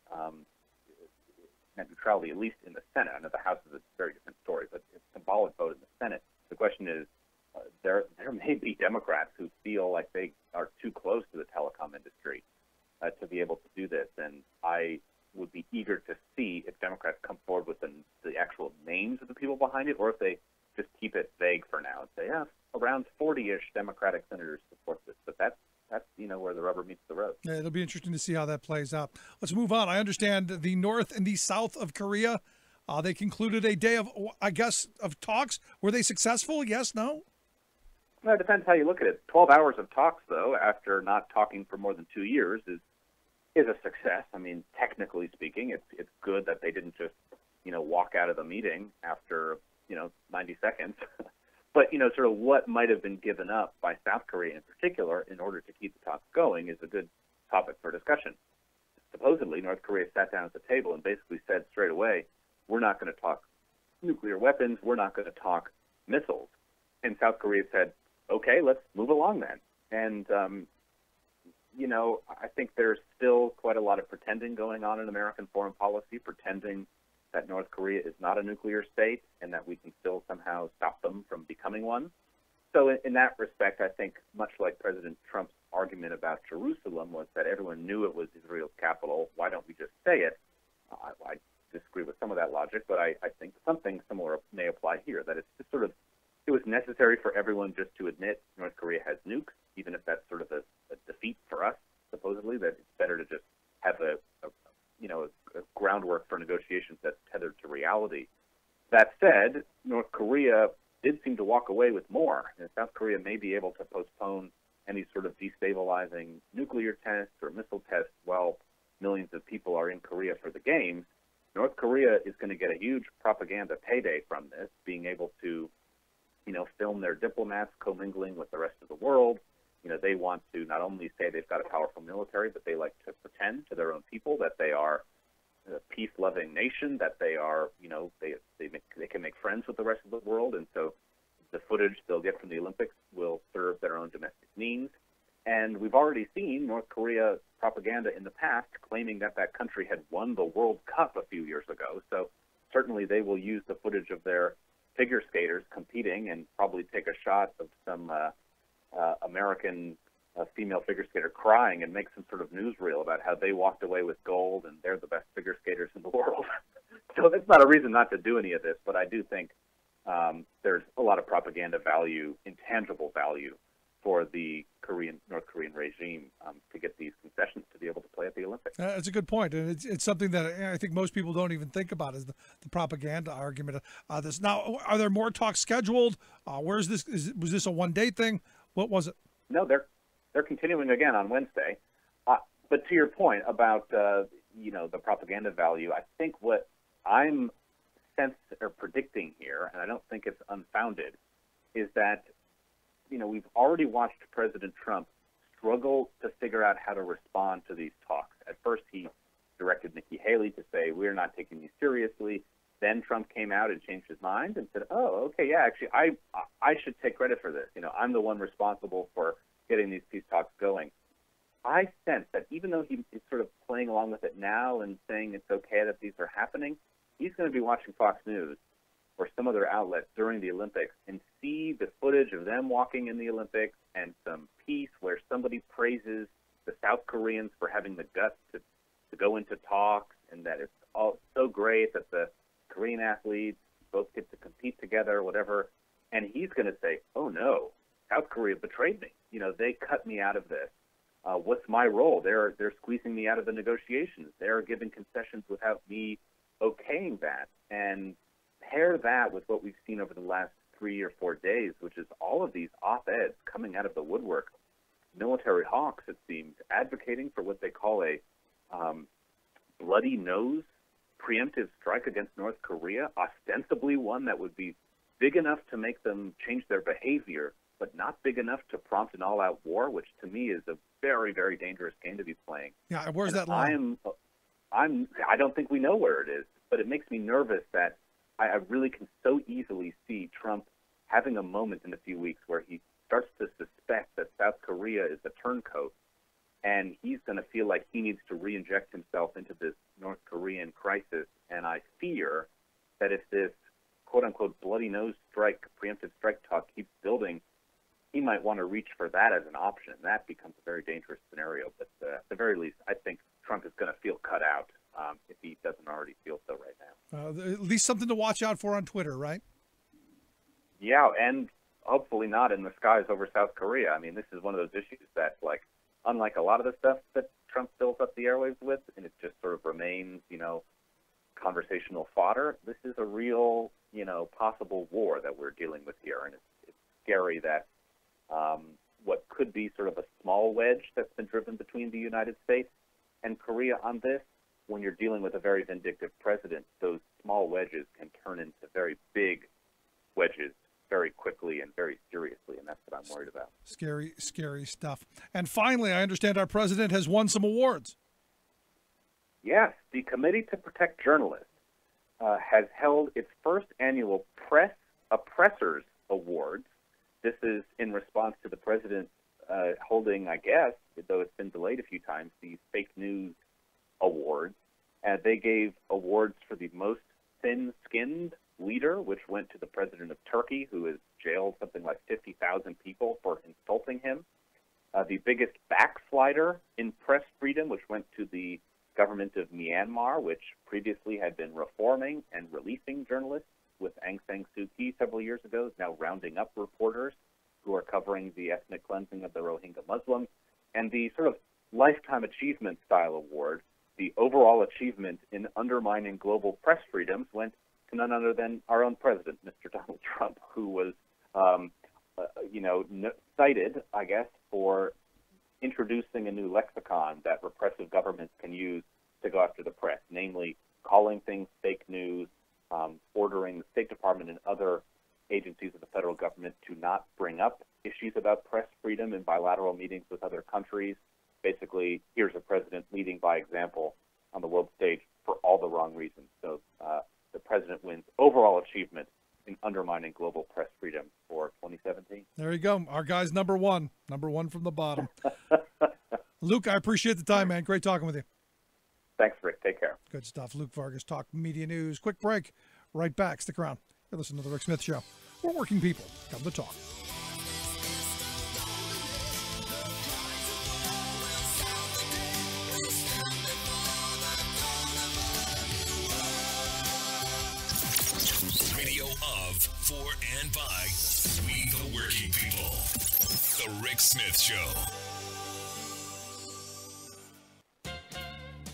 net neutrality, at least in the Senate. I know the House is a very different story, but it's a symbolic vote in the Senate. The question is, there may be Democrats who feel like they are too close to the telecom industry to be able to do this, and I would be eager to see if Democrats come forward with the actual names of the people behind it, or if they just keep it vague for now and say, yeah, around 40-ish Democratic senators support this. But that's where the rubber meets the road. Yeah, it'll be interesting to see how that plays out. Let's move on. I understand the North and the South of Korea, they concluded a day of talks. Were they successful? Yes, no? Well, it depends how you look at it. 12 hours of talks, though, after not talking for more than 2 years, is a success. I mean, technically speaking, it's good that they didn't just, walk out of the meeting after, 90 seconds. But, sort of what might have been given up by South Korea in particular in order to keep the talks going is a good topic for discussion. Supposedly, North Korea sat down at the table and basically said straight away, we're not going to talk nuclear weapons, we're not going to talk missiles. And South Korea said, okay, let's move along then. And, I think there's still quite a lot of pretending going on in American foreign policy, pretending that North Korea is not a nuclear state and that we can still somehow stop them from becoming one. So in that respect, I think much like President Trump's argument about Jerusalem was that everyone knew it was Israel's capital, why don't we just say it? I disagree with some of that logic, but I think something similar may apply here, that it's just sort of, it was necessary for everyone just to admit North Korea has nukes, even if that's sort of a defeat for us, supposedly, that it's better to just have a groundwork for negotiations that's tethered to reality. That said, North Korea did seem to walk away with more. And South Korea may be able to postpone any sort of destabilizing nuclear tests or missile tests while millions of people are in Korea for the games. North Korea is going to get a huge propaganda payday from this, being able to, film their diplomats commingling with the rest of the world. They want to not only say they've got a powerful military, but they like to pretend to their own people that they are a peace-loving nation, that they are, they can make friends with the rest of the world. And so the footage they'll get from the Olympics will serve their own domestic needs. And we've already seen North Korea propaganda in the past claiming that that country had won the World Cup a few years ago. So certainly they will use the footage of their figure skaters competing and probably take a shot of some American female figure skater crying and make some sort of newsreel about how they walked away with gold and they're the best figure skaters in the world. So that's not a reason not to do any of this, but I do think there's a lot of propaganda value, intangible value, for the North Korean regime to get these concessions to be able to play at the Olympics. That's a good point, and it's something that I think most people don't even think about is the propaganda argument. Now, are there more talks scheduled? Where's this? Was this a one-day thing? What was it? No, they're continuing again on Wednesday. But to your point about the propaganda value, I think what I'm predicting here, and I don't think it's unfounded, is that we've already watched President Trump struggle to figure out how to respond to these talks. At first, he directed Nikki Haley to say, we're not taking these seriously. Then Trump came out and changed his mind and said, oh, okay, yeah, actually, I should take credit for this. I'm the one responsible for getting these peace talks going. I sense that even though he is sort of playing along with it now and saying it's okay that these are happening, he's going to be watching Fox News or some other outlet during the Olympics and see the footage of them walking in the Olympics and some piece where somebody praises the South Koreans for having the guts to go into talks, and that it's all so great that the Korean athletes both get to compete together, whatever. And he's going to say, oh, no, South Korea betrayed me. They cut me out of this. What's my role? They're squeezing me out of the negotiations. They're giving concessions without me okaying that. And pair that with what we've seen over the last 3 or 4 days, which is all of these op-eds coming out of the woodwork. Military hawks, it seems, advocating for what they call a bloody nose preemptive strike against North Korea, ostensibly one that would be big enough to make them change their behavior, but not big enough to prompt an all-out war, which to me is a very, very dangerous game to be playing. Yeah, where's that line? I don't think we know where it is, but it makes me nervous that I really can so easily see Trump having a moment in a few weeks where he starts to suspect that South Korea is a turncoat, and he's going to feel like he needs to re-inject himself into this North Korean crisis And I fear that if this quote-unquote bloody nose strike, preemptive strike talk keeps building, he might want to reach for that as an option. That becomes a very dangerous scenario. But at the very least, I think Trump is going to feel cut out if he doesn't already feel so right now. At least something to watch out for on Twitter, right? Yeah, and hopefully not in the skies over South Korea. I mean, this is one of those issues that, like, unlike a lot of the stuff that Trump fills up the airwaves with, and it just sort of remains, conversational fodder, this is a real, possible war that we're dealing with here. And it's scary that what could be sort of a small wedge that's been driven between the United States and Korea on this, when you're dealing with a very vindictive president, those small wedges can turn into very big wedges very quickly and very seriously, and that's what I'm worried about. Scary, scary stuff. And finally, I understand our president has won some awards. Yes, the Committee to Protect Journalists has held its first annual Press Oppressors Awards. This is in response to the president holding, I guess, though it's been delayed a few times, these fake news awards. And they gave awards for the most thin-skinned leader, which went to the president of Turkey, who has jailed something like 50,000 people for insulting him. The biggest backslider in press freedom, which went to the government of Myanmar, which previously had been reforming and releasing journalists with Aung San Suu Kyi several years ago, is now rounding up reporters who are covering the ethnic cleansing of the Rohingya Muslims. And the sort of Lifetime Achievement Style Award, the overall achievement in undermining global press freedoms, went to none other than our own president, Mr. Donald Trump, who was, cited, I guess, for introducing a new lexicon that repressive governments can use to go after the press, namely calling things fake news, ordering the State Department and other agencies of the federal government to not bring up issues about press freedom in bilateral meetings with other countries. Basically, here's a president leading by example on the world stage for all the wrong reasons. So the president wins overall achievement in undermining global press freedom for 2017. There you go. Our guy's number one from the bottom. Luke, I appreciate the time, man. Great talking with you. Thanks, Rick. Take care. Good stuff. Luke Vargas, Talk Media News. Quick break. Right back. Stick around. You're listening to The Rick Smith Show. We're working people. Come to talk. Radio of, for, and by we the working people. The Rick Smith Show.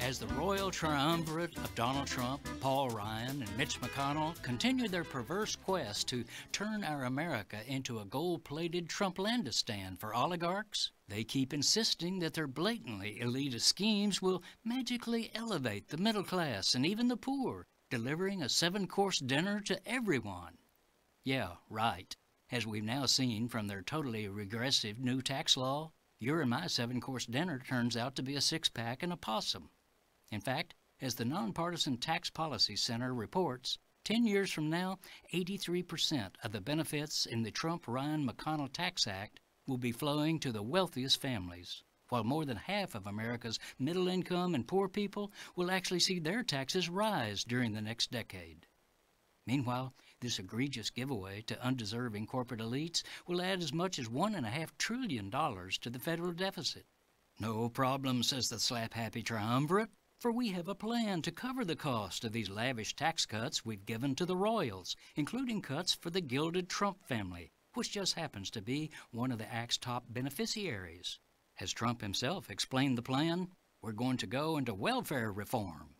As the royal triumvirate of Donald Trump, Paul Ryan, and Mitch McConnell continue their perverse quest to turn our America into a gold-plated Trumplandistan for oligarchs, they keep insisting that their blatantly elitist schemes will magically elevate the middle class and even the poor, delivering a 7-course dinner to everyone. Yeah, right. As we've now seen from their totally regressive new tax law, your and my 7-course dinner turns out to be a 6-pack and a possum. In fact, as the Nonpartisan Tax Policy Center reports, 10 years from now, 83% of the benefits in the Trump-Ryan-McConnell Tax Act will be flowing to the wealthiest families, while more than half of America's middle-income and poor people will actually see their taxes rise during the next decade. Meanwhile, this egregious giveaway to undeserving corporate elites will add as much as $1.5 trillion to the federal deficit. No problem, says the slap-happy triumvirate, for we have a plan to cover the cost of these lavish tax cuts we've given to the royals, including cuts for the gilded Trump family, which just happens to be one of the Act's top beneficiaries. As Trump himself explained the plan, we're going to go into welfare reform.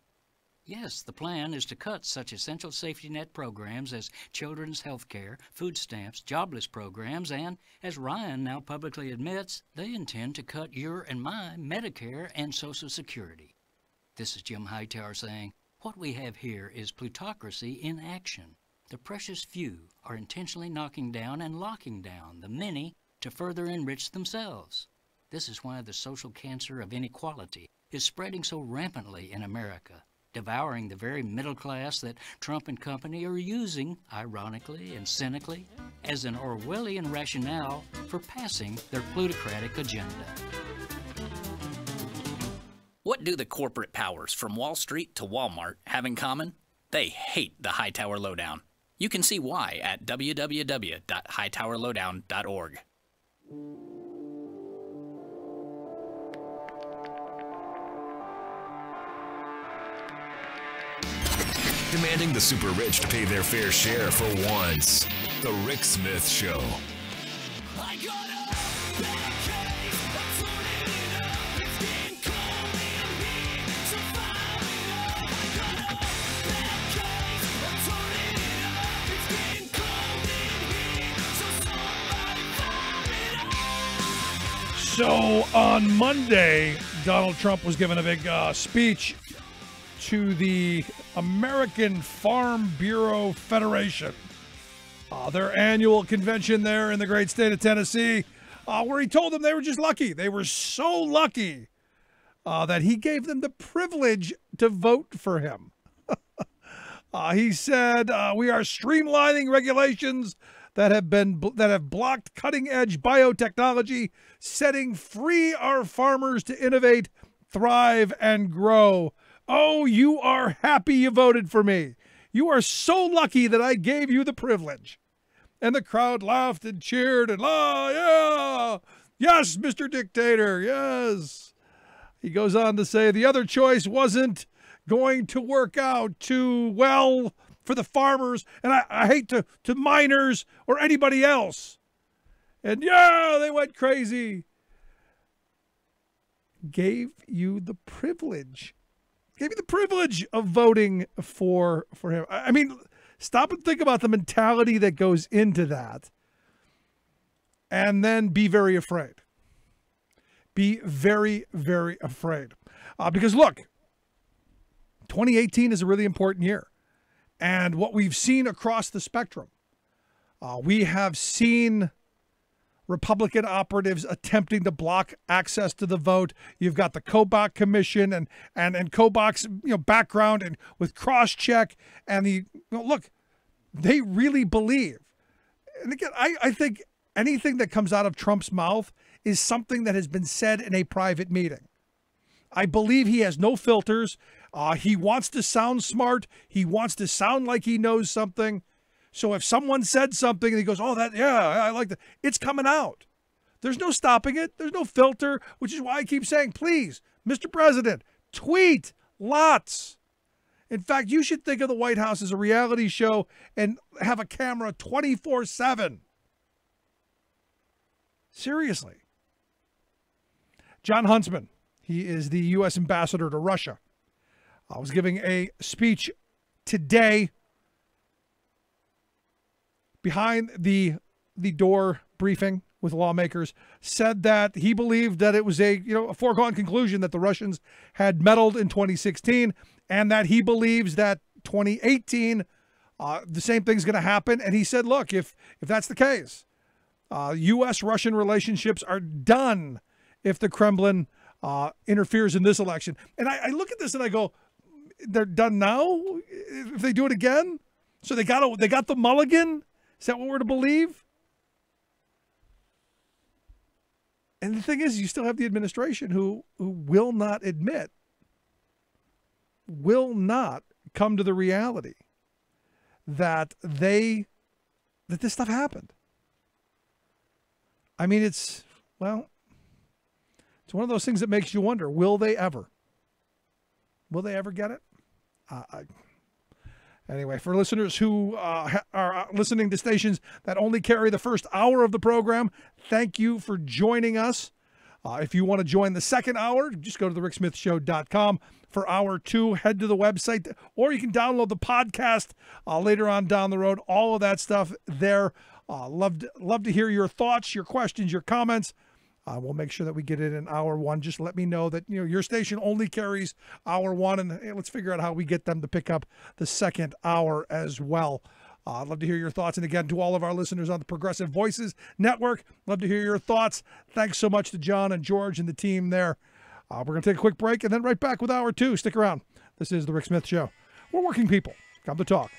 Yes, the plan is to cut such essential safety net programs as children's health care, food stamps, jobless programs, and, as Ryan now publicly admits, they intend to cut your and my Medicare and Social Security. This is Jim Hightower saying, what we have here is plutocracy in action. The precious few are intentionally knocking down and locking down the many to further enrich themselves. This is why the social cancer of inequality is spreading so rampantly in America, devouring the very middle class that Trump and company are using, ironically and cynically, as an Orwellian rationale for passing their plutocratic agenda. What do the corporate powers from Wall Street to Walmart have in common? They hate the Hightower Lowdown. You can see why at www.hightowerlowdown.org. Demanding the super rich to pay their fair share for once. The Rick Smith Show. So on Monday, Donald Trump was giving a big speech to the American Farm Bureau Federation, their annual convention there in the great state of Tennessee, where he told them they were just lucky. They were so lucky that he gave them the privilege to vote for him. He said, "We are streamlining regulations that have blocked cutting-edge biotechnology, setting free our farmers to innovate, thrive, and grow. Oh, you are happy you voted for me. You are so lucky that I gave you the privilege." And the crowd laughed and cheered and, yeah, yes, Mr. Dictator, yes. He goes on to say the other choice wasn't going to work out too well for the farmers, and I hate to miners or anybody else. And yeah, they went crazy. Gave you the privilege. Gave you the privilege of voting for him. I mean, stop and think about the mentality that goes into that. And then be very afraid. Be very, very afraid. Because look, 2018 is a really important year. And what we've seen across the spectrum, we have seen Republican operatives attempting to block access to the vote. You've got the Kobach Commission and Kobach's background and with cross-check and look, they really believe. And again, I think anything that comes out of Trump's mouth is something that has been said in a private meeting. I believe he has no filters. He wants to sound smart. He wants to sound like he knows something. So if someone said something and he goes, I like that, it's coming out. There's no stopping it. There's no filter, which is why I keep saying, please, Mr. President, tweet lots. In fact, you should think of the White House as a reality show and have a camera 24/7. Seriously. John Huntsman, he is the U.S. ambassador to Russia. I was giving a speech today behind the door briefing with lawmakers, said that he believed that it was a foregone conclusion that the Russians had meddled in 2016 and that he believes that 2018 the same thing's going to happen. And he said, look, if that's the case, U.S.-Russian relationships are done if the Kremlin interferes in this election. And I look at this and I go, they're done now if they do it again? So they got the mulligan? Is that what we're to believe? And the thing is, you still have the administration who will not admit, will not come to the reality that this stuff happened. I mean, it's one of those things that makes you wonder, will they ever? Will they ever get it? Anyway, for listeners who are listening to stations that only carry the first hour of the program, thank you for joining us. If you want to join the second hour, just go to thericksmithshow.com. For hour 2, head to the website, or you can download the podcast later on down the road. All of that stuff there. Love to hear your thoughts, your questions, your comments. We'll make sure that we get it in hour 1. Just let me know that your station only carries hour 1, and let's figure out how we get them to pick up the second hour as well. I'd love to hear your thoughts. And again, to all of our listeners on the Progressive Voices Network, love to hear your thoughts. Thanks so much to John and George and the team there. We're going to take a quick break and then right back with hour 2. Stick around. This is The Rick Smith Show. We're working people. Come to talk.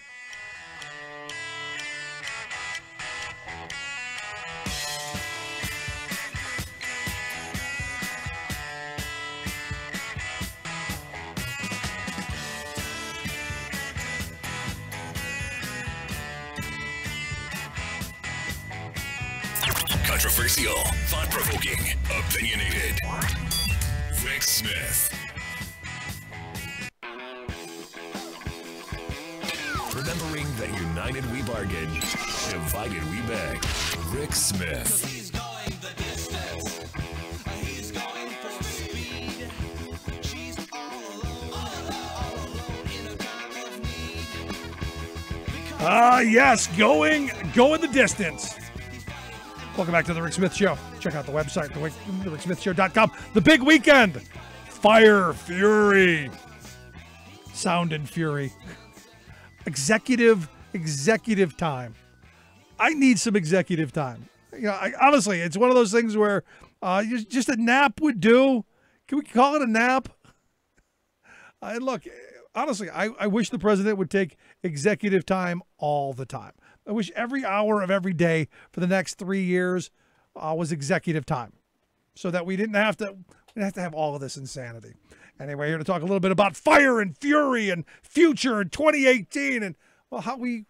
Controversial, thought-provoking, opinionated. Rick Smith. Remembering that united we bargain, divided we beg. Rick Smith. He's going the distance. He's going for speed. She's all alone in a time of need. Yes, going the distance. Welcome back to the Rick Smith Show. Check out the website, thericksmithshow.com. The big weekend. Fire, Fury. Sound and Fury. Executive time. I need some executive time. Honestly, it's one of those things where just a nap would do. Can we call it a nap? Look, honestly, I wish the president would take executive time all the time. I wish every hour of every day for the next 3 years was executive time, so that we didn't have to have all of this insanity. Anyway, here to talk a little bit about Fire and Fury and future in 2018 and how we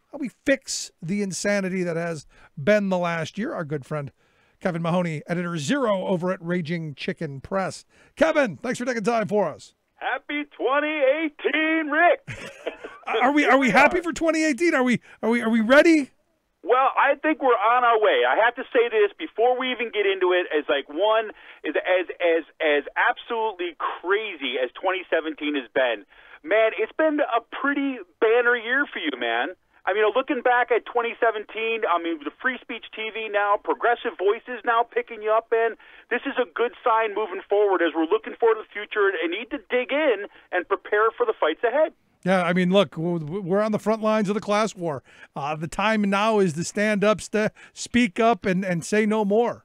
fix the insanity that has been the last year. Our good friend Kevin Mahoney, editor zero over at Raging Chicken Press. Kevin, thanks for taking time for us. Happy 2018, Rick. Are we happy for 2018? Are we ready? Well, I think we're on our way. I have to say this before we even get into it. As absolutely crazy as 2017 has been, man, it's been a pretty banner year for you, man. I mean, looking back at 2017, I mean, the free speech TV now, progressive voices now picking you up, and this is a good sign moving forward as we're looking forward to the future and need to dig in and prepare for the fights ahead. Yeah, I mean, look, we're on the front lines of the class war. The time now is to stand up, speak up, and say no more.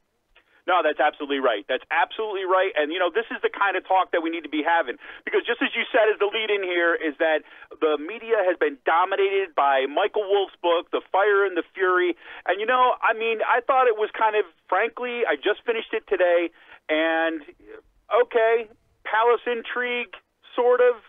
No, that's absolutely right. That's absolutely right. And, this is the kind of talk that we need to be having. Because just as you said as the lead-in here is that the media has been dominated by Michael Wolff's book, The Fire and the Fury. And, I thought it was kind of, frankly, I just finished it today. And, okay, palace intrigue, sort of.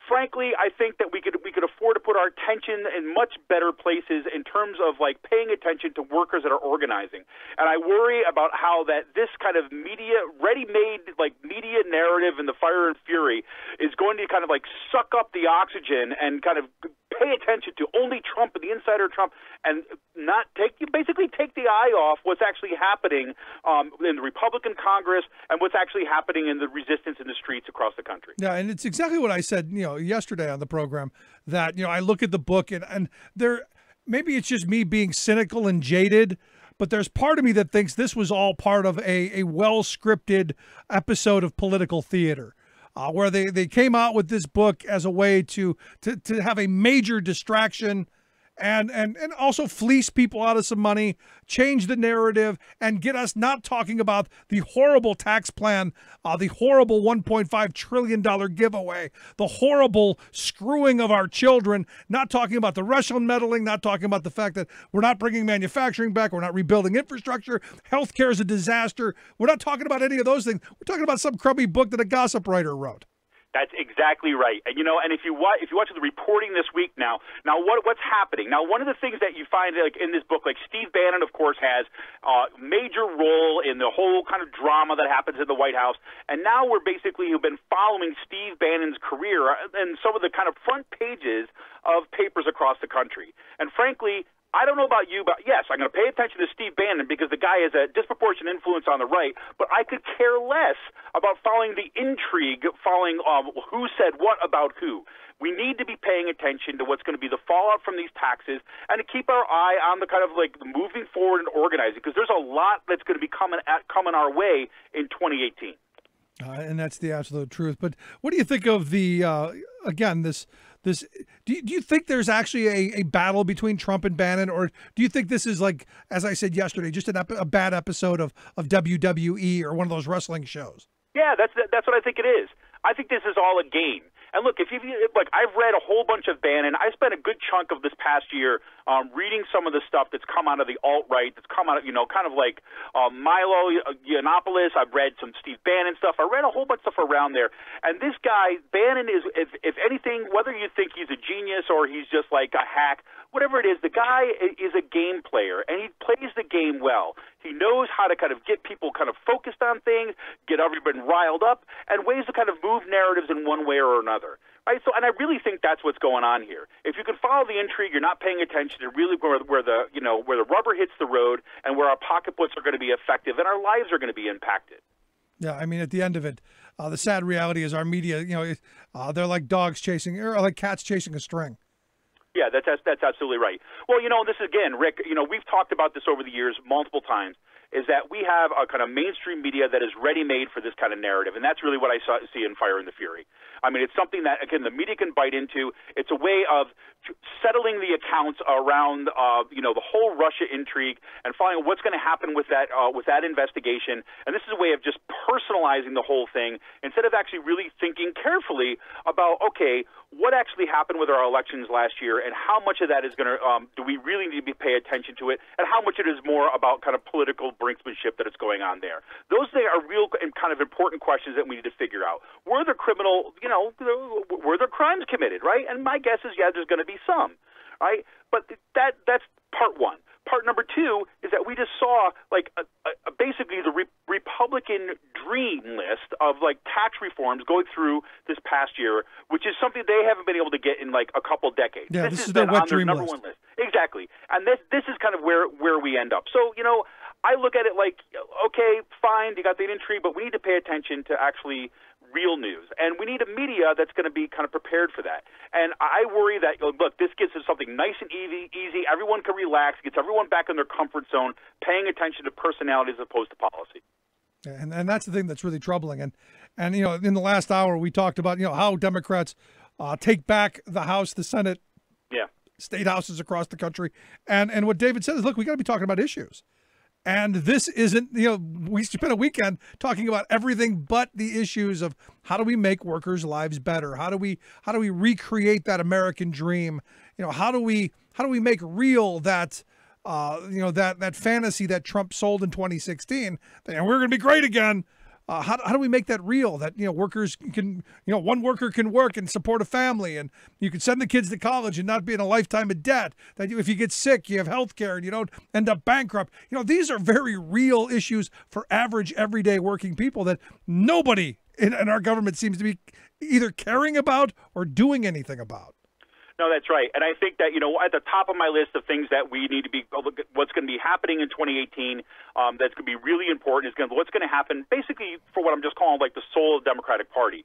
Frankly, I think that we could afford to put our attention in much better places in terms of paying attention to workers that are organizing. And I worry about how that this kind of ready-made media narrative in the Fire and Fury is going to kind of suck up the oxygen and kind of pay attention to only Trump and the insider Trump and not basically take the eye off what's actually happening in the Republican Congress and what's actually happening in the resistance in the streets across the country. Yeah, and it's exactly what I said, yesterday on the program, that, I look at the book and there, maybe it's just me being cynical and jaded, but there's part of me that thinks this was all part of a well-scripted episode of political theater. Where they came out with this book as a way to have a major distraction and also fleece people out of some money, change the narrative, and get us not talking about the horrible tax plan, the horrible $1.5 trillion giveaway, the horrible screwing of our children, not talking about the Russian meddling, not talking about the fact that we're not bringing manufacturing back, we're not rebuilding infrastructure, healthcare is a disaster. We're not talking about any of those things. We're talking about some crummy book that a gossip writer wrote. That's exactly right. And and if you watch the reporting this week now what's happening? Now, one of the things that you find in this book, Steve Bannon, of course, has a major role in the whole kind of drama that happens in the White House. And now we've been following Steve Bannon's career and some of the kind of front pages of papers across the country. And frankly, I don't know about you, but yes, I'm going to pay attention to Steve Bannon because the guy has a disproportionate influence on the right, but I could care less about following the intrigue, following who said what about who. We need to be paying attention to what's going to be the fallout from these taxes and to keep our eye on the kind of moving forward and organizing, because there's a lot that's going to be coming our way in 2018. And that's the absolute truth. But what do you think of the, again, this do you think there's actually a battle between Trump and Bannon, or do you think this is, as I said yesterday, just a bad episode of WWE or one of those wrestling shows? Yeah, that's what I think it is. I think this is all a game. And look, I've read a whole bunch of Bannon. I spent a good chunk of this past year reading some of the stuff that's come out of the alt-right, that's come out of, kind of like Milo Yiannopoulos. I've read some Steve Bannon stuff. I read a whole bunch of stuff around there. And this guy, Bannon, is, if anything, whether you think he's a genius or he's just like a hack, whatever it is, the guy is a game player, and he plays the game well. He He knows how to kind of get people kind of focused on things, get everybody riled up, and ways to kind of move narratives in one way or another. Right? So, and I really think that's what's going on here. If you can follow the intrigue, you're not paying attention to really where the rubber hits the road and where our pocketbooks are going to be effective and our lives are going to be impacted. Yeah, I mean, at the end of it, the sad reality is our media, they're like dogs chasing, or like cats chasing a string. Yeah, that's absolutely right. Well, this is, again, Rick, we've talked about this over the years multiple times, is that we have a kind of mainstream media that is ready-made for this kind of narrative, and that's really what I see in Fire and the Fury. I mean, it's something that, again, the media can bite into. It's a way of settling the accounts around, the whole Russia intrigue and finding what's going to happen with that investigation. And this is a way of just personalizing the whole thing instead of actually really thinking carefully about, okay, what actually happened with our elections last year and how much of that is going to, do we really need to pay attention to it, and how much it is more about kind of political brinksmanship that is going on there. Those are real and kind of important questions that we need to figure out. Were there were there crimes committed, right? And my guess is, yeah, there's going to be some, right? But that's part one. Part number two is that we just saw basically the Republican dream list of tax reforms going through this past year, which is something they haven't been able to get in a couple decades. Yeah, this is their wet on their dream number list. one list. Exactly. And this is kind of where we end up. So, I look at it like, okay, fine, you got the intrigue, but we need to pay attention to actually real news. And we need a media that's going to be kind of prepared for that. And I worry that, look, this gives us something nice and easy. Everyone can relax, gets everyone back in their comfort zone, paying attention to personality as opposed to policy. And that's the thing that's really troubling. And in the last hour, we talked about, how Democrats take back the House, the Senate, state houses across the country. And what David said is, look, we got to be talking about issues. And this isn't, we spent a weekend talking about everything but the issues of how do we make workers' lives better? How do we recreate that American dream? How do we make real that, that fantasy that Trump sold in 2016, and we're going to be great again. How do we make that real? That workers can, one worker can work and support a family, and you can send the kids to college and not be in a lifetime of debt. That if you get sick, you have health care and you don't end up bankrupt. These are very real issues for average, everyday working people that nobody in our government seems to be either caring about or doing anything about. No, that's right. And I think that, at the top of my list of things that we need to be, what's going to be happening in 2018, that's going to be really important is what's going to happen basically for what I'm just calling the soul of the Democratic Party.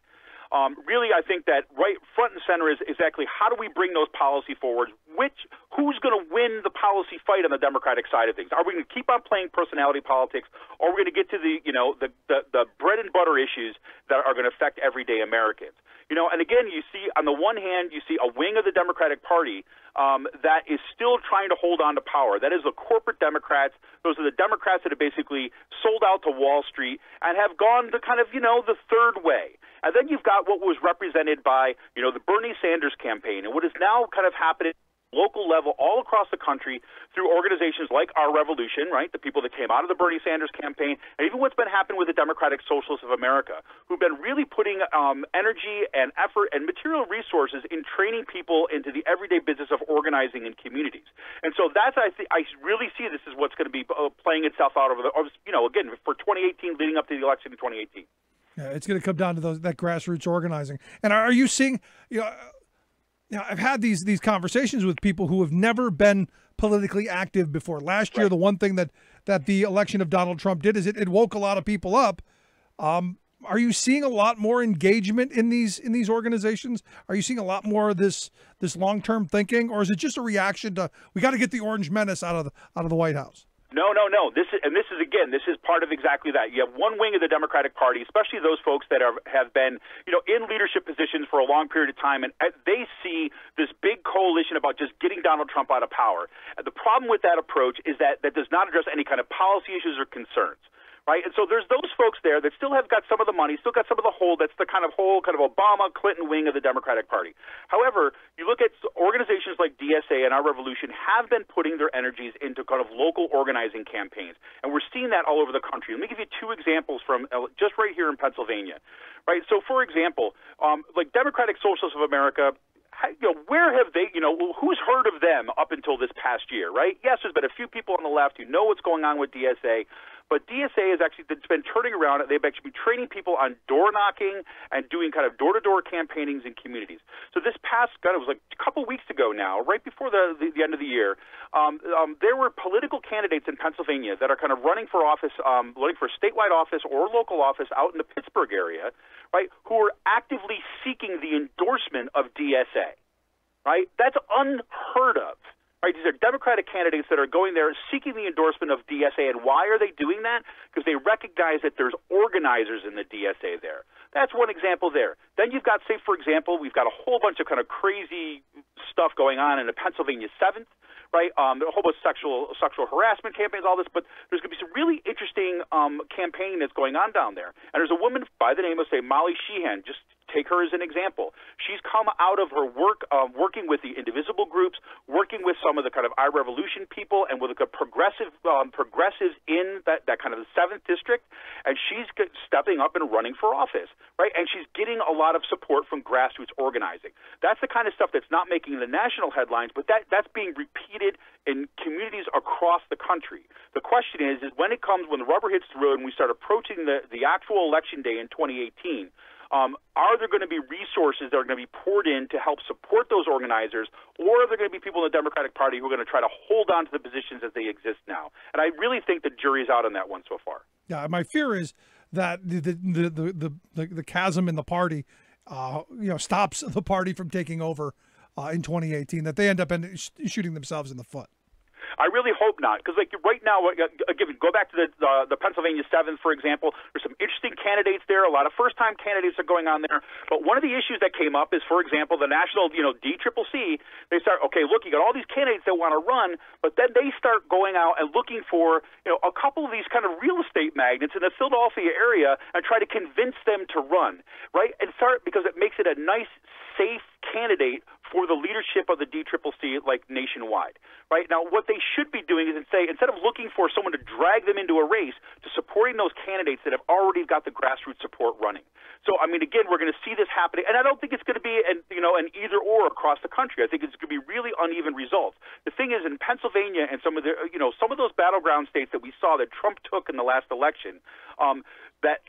Really, I think that right front and center is exactly how do we bring those policy forward? Who's going to win the policy fight on the Democratic side of things? Are we going to keep on playing personality politics, or are we going to get to the bread and butter issues that are going to affect everyday Americans? And again, you see on the one hand, you see a wing of the Democratic Party that is still trying to hold on to power. That is the corporate Democrats. Those are the Democrats that have basically sold out to Wall Street and have gone to kind of, the third way. And then you've got what was represented by, the Bernie Sanders campaign and what is now kind of happening local level all across the country through organizations like Our Revolution, right, the people that came out of the Bernie Sanders campaign, and even what's been happening with the Democratic Socialists of America, who've been really putting energy and effort and material resources in training people into the everyday business of organizing in communities. And so that's, I really see this is what's going to be playing itself out over again, for 2018, leading up to the election in 2018. Yeah, it's going to come down to that grassroots organizing. And are you seeing, I've had these conversations with people who have never been politically active before. Last year, the one thing that the election of Donald Trump did is it woke a lot of people up. Are you seeing a lot more engagement in these organizations? Are you seeing a lot more of this long-term thinking, or is it just a reaction to we got to get the Orange Menace out of the White House? No. This is part of exactly that. You have one wing of the Democratic Party, especially those folks that have been, in leadership positions for a long period of time, and they see this big coalition about just getting Donald Trump out of power. And the problem with that approach is that does not address any kind of policy issues or concerns. Right, and so there's those folks there that still have got some of the money, still got some of the hold. That's the kind of Obama, Clinton wing of the Democratic Party. However, you look at organizations like DSA and Our Revolution have been putting their energies into kind of local organizing campaigns, and we're seeing that all over the country. Let me give you two examples from just right here in Pennsylvania. Right, so for example, like Democratic Socialists of America where have they, who's heard of them up until this past year, right? Yes, there's been a few people on the left who know what's going on with DSA, but DSA has actually been turning around. They've actually been training people on door knocking and doing kind of door-to-door campaignings in communities. So this past, it was like a couple weeks ago now, right before the end of the year, there were political candidates in Pennsylvania that are kind of running for office, running for statewide office or local office out in the Pittsburgh area, right, who are actively seeking the endorsement of DSA, right? That's unheard of. Right, these are Democratic candidates that are going there seeking the endorsement of DSA. And why are they doing that? Because they recognize that there's organizers in the DSA there. That's one example there. Then you've got, say, for example, we've got a whole bunch of kind of crazy stuff going on in the Pennsylvania 7th, right? A whole bunch of sexual harassment campaigns, all this. But there's going to be some really interesting campaigning that's going on down there. And there's a woman by the name of, say, Molly Sheehan, just take her as an example. She's come out of her work working with the indivisible groups, working with some of the kind of iRevolution people and with the progressives in that kind of the 7th district, and she's stepping up and running for office, right? And she's getting a lot of support from grassroots organizing. That's the kind of stuff that's not making the national headlines, but that's being repeated in communities across the country. The question is when the rubber hits the road and we start approaching the actual election day in 2018, are there going to be resources that are going to be poured in to help support those organizers, or are there going to be people in the Democratic Party who are going to try to hold on to the positions as they exist now? And I really think the jury's out on that one so far. Yeah, my fear is that the chasm in the party, stops the party from taking over in 2018. That they end up shooting themselves in the foot. I really hope not, because like right now, again, go back to the Pennsylvania 7th, for example. There's some interesting candidates there. A lot of first-time candidates are going on there. But one of the issues that came up is, for example, the national, DCCC. They start, okay, look, you got all these candidates that want to run, but then they start going out and looking for, a couple of these kind of real estate magnates in the Philadelphia area and try to convince them to run, right? And start because it makes it a nice, safe candidate for the leadership of the DCCC, like nationwide, right? Now, what they should be doing is instead of looking for someone to drag them into a race, to supporting those candidates that have already got the grassroots support running. So, I mean, again, we're going to see this happening, and I don't think it's going to be an either or across the country. I think it's going to be really uneven results. The thing is, in Pennsylvania and some of those battleground states that we saw that Trump took in the last election, that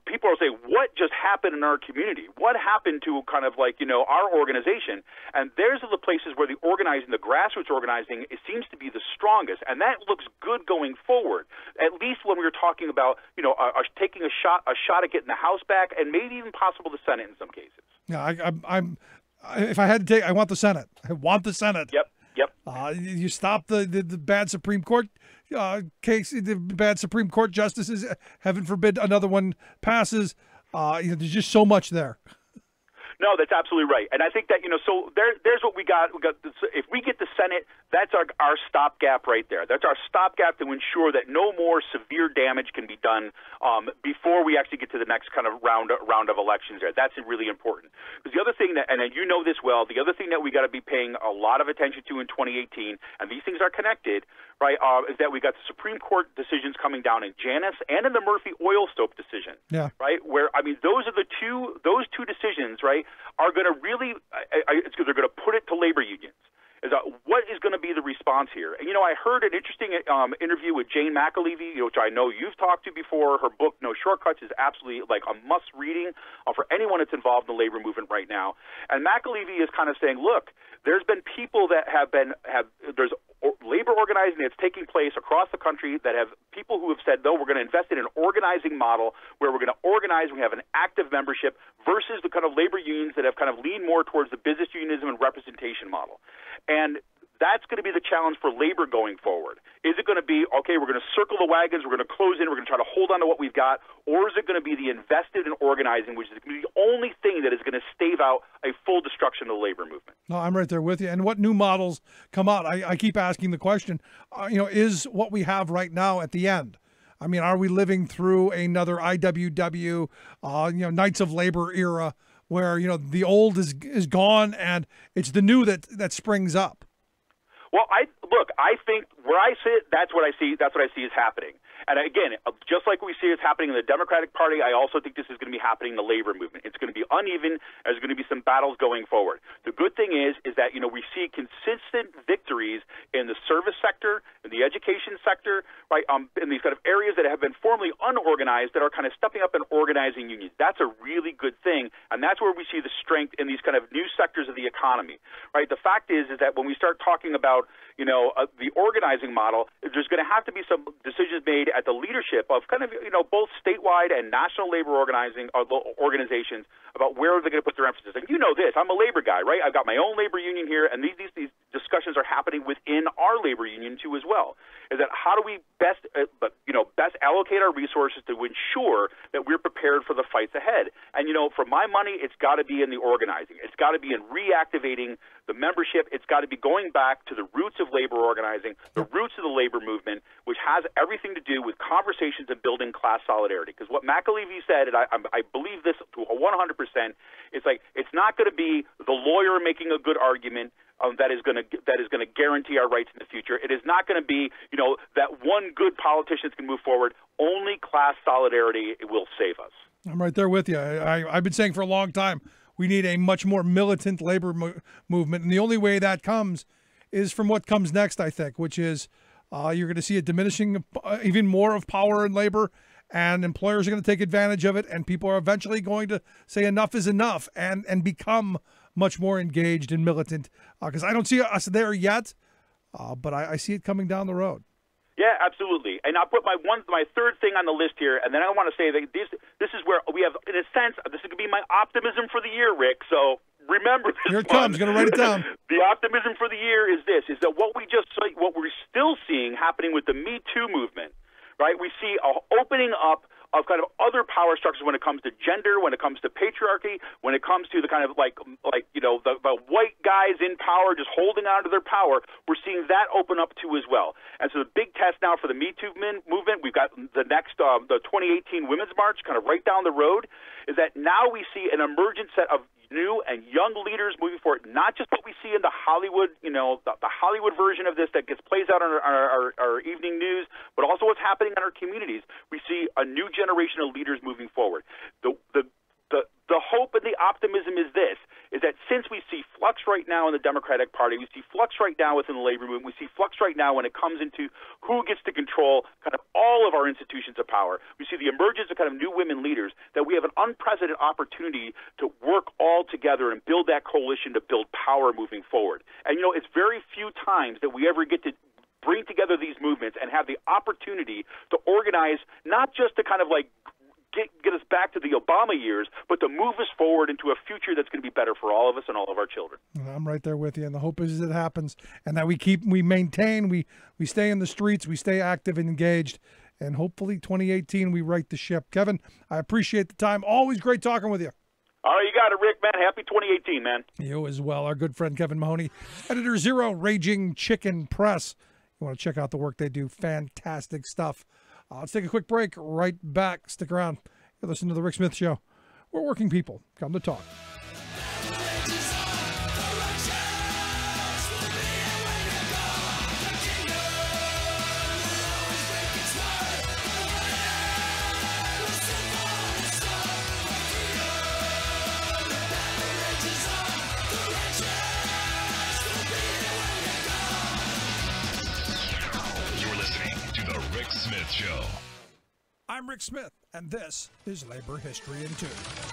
people are saying, what just happened in our community? What happened to kind of like our organization? And there's the places where the organizing, the grassroots organizing, it seems to be the strongest, and that looks good going forward. At least when we were talking about taking a shot at getting the House back, and maybe even possible the Senate in some cases. Yeah, if I had to take, I want the Senate. I want the Senate. Yep. You stop the bad Supreme Court case, the bad Supreme Court justices, heaven forbid another one passes. There's just so much there. No, that's absolutely right. And I think that, so there's what we got. If we get the Senate, that's our stopgap right there. That's our stopgap to ensure that no more severe damage can be done before we actually get to the next kind of round of elections there. That's really important. Because the other thing and you know this well, the other thing that we got to be paying a lot of attention to in 2018, and these things are connected, right, is that we got the Supreme Court decisions coming down in Janus and in the Murphy oil stove decision. Yeah. Right? Where, I mean, those two decisions, right, are going to really, it's because they're going to put it to labor unions. What is going to be the response here? And, I heard an interesting interview with Jane McAlevey, which I know you've talked to before. Her book, No Shortcuts, is absolutely like a must-reading for anyone that's involved in the labor movement right now. And McAlevey is kind of saying, look, there's been people that there's labor organizing that's taking place across the country that have people who have said, no, we're going to invest in an organizing model where we're going to organize, we have an active membership versus the kind of labor unions that have kind of leaned more towards the business unionism and representation model. And that's going to be the challenge for labor going forward. Is it going to be, okay, we're going to circle the wagons, we're going to close in, we're going to try to hold on to what we've got, or is it going to be the invested in organizing, which is going to be the only thing that is going to stave out a full destruction of the labor movement? No, I'm right there with you. And what new models come out? I keep asking the question, is what we have right now at the end? I mean, are we living through another IWW, Knights of Labor era where, the old is gone and it's the new that springs up? Well, I think where I sit, that's what I see is happening. And again, just like we see it's happening in the Democratic Party, I also think this is going to be happening in the labor movement. It's going to be uneven. There's going to be some battles going forward. The good thing is that, you know, we see consistent victories in the service sector, in the education sector, right, in these kind of areas that have been formerly unorganized that are kind of stepping up and organizing unions. That's a really good thing, and that's where we see the strength in these kind of new sectors of the economy, right? The fact is that when we start talking about, you know, the organizing model, there's going to have to be some decisions made at the leadership of kind of, you know, both statewide and national labor organizations about where they're going to put their emphasis. And you know this, I'm a labor guy, right? I've got my own labor union here, and these discussions are happening within our labor union too as well. Is that how do we best allocate our resources to ensure that we're prepared for the fights ahead? And, you know, for my money, it's got to be in the organizing. It's got to be in reactivating the membership. It's got to be going back to the roots of labor organizing, the roots of the labor movement, which has everything to do with conversations and building class solidarity. Because what McAlevey said, and I believe this to 100%, it's like it's not going to be the lawyer making a good argument that is going to guarantee our rights in the future. It is not going to be, you know, that one good politician can move forward. Only class solidarity will save us. I'm right there with you. I've been saying for a long time we need a much more militant labor movement, and the only way that comes is from what comes next, I think, which is you're going to see a diminishing even more of power in labor, and employers are going to take advantage of it, and people are eventually going to say enough is enough and become much more engaged and militant, because I don't see us there yet, but I see it coming down the road. Yeah, absolutely. And I'll put my third thing on the list here, and then I want to say that this is where we have, in a sense, this is going to be my optimism for the year, Rick. So remember this. Here it comes. Going to write it down. The optimism for the year is this: is that what we're still seeing happening with the Me Too movement, right? We see a opening up of kind of other power structures when it comes to gender, when it comes to patriarchy, when it comes to the kind of like you know, the white guys in power just holding on to their power. We're seeing that open up too as well. And so the big test now for the Me Too movement, we've got the next the 2018 Women's March kind of right down the road, is that now we see an emergent set of new and young leaders moving forward, not just what we see in the Hollywood, you know, the Hollywood version of this that plays out on our evening news, but also what's happening in our communities. We see a new generation of leaders moving forward. The hope and the optimism is this, is that since we see flux right now in the Democratic Party, we see flux right now within the labor movement, we see flux right now when it comes into who gets to control kind of all of our institutions of power, we see the emergence of kind of new women leaders, that we have an unprecedented opportunity to work all together and build that coalition to build power moving forward. And, you know, it's very few times that we ever get to bring together these movements and have the opportunity to organize, not just to kind of like get us back to the Obama years, but to move us forward into a future that's going to be better for all of us and all of our children. I'm right there with you, and the hope is it happens, and that we maintain, we stay in the streets, we stay active and engaged, and hopefully 2018 we right the ship. Kevin, I appreciate the time. Always great talking with you. All right, you got it, Rick, man. Happy 2018, man. You as well. Our good friend Kevin Mahoney, Editor Zero, Raging Chicken Press. You want to check out the work they do. Fantastic stuff. Let's take a quick break. Right back. Stick around. You listen to The Rick Smith Show. We're working people. Come to talk. Show. I'm Rick Smith, and this is Labor History in 2.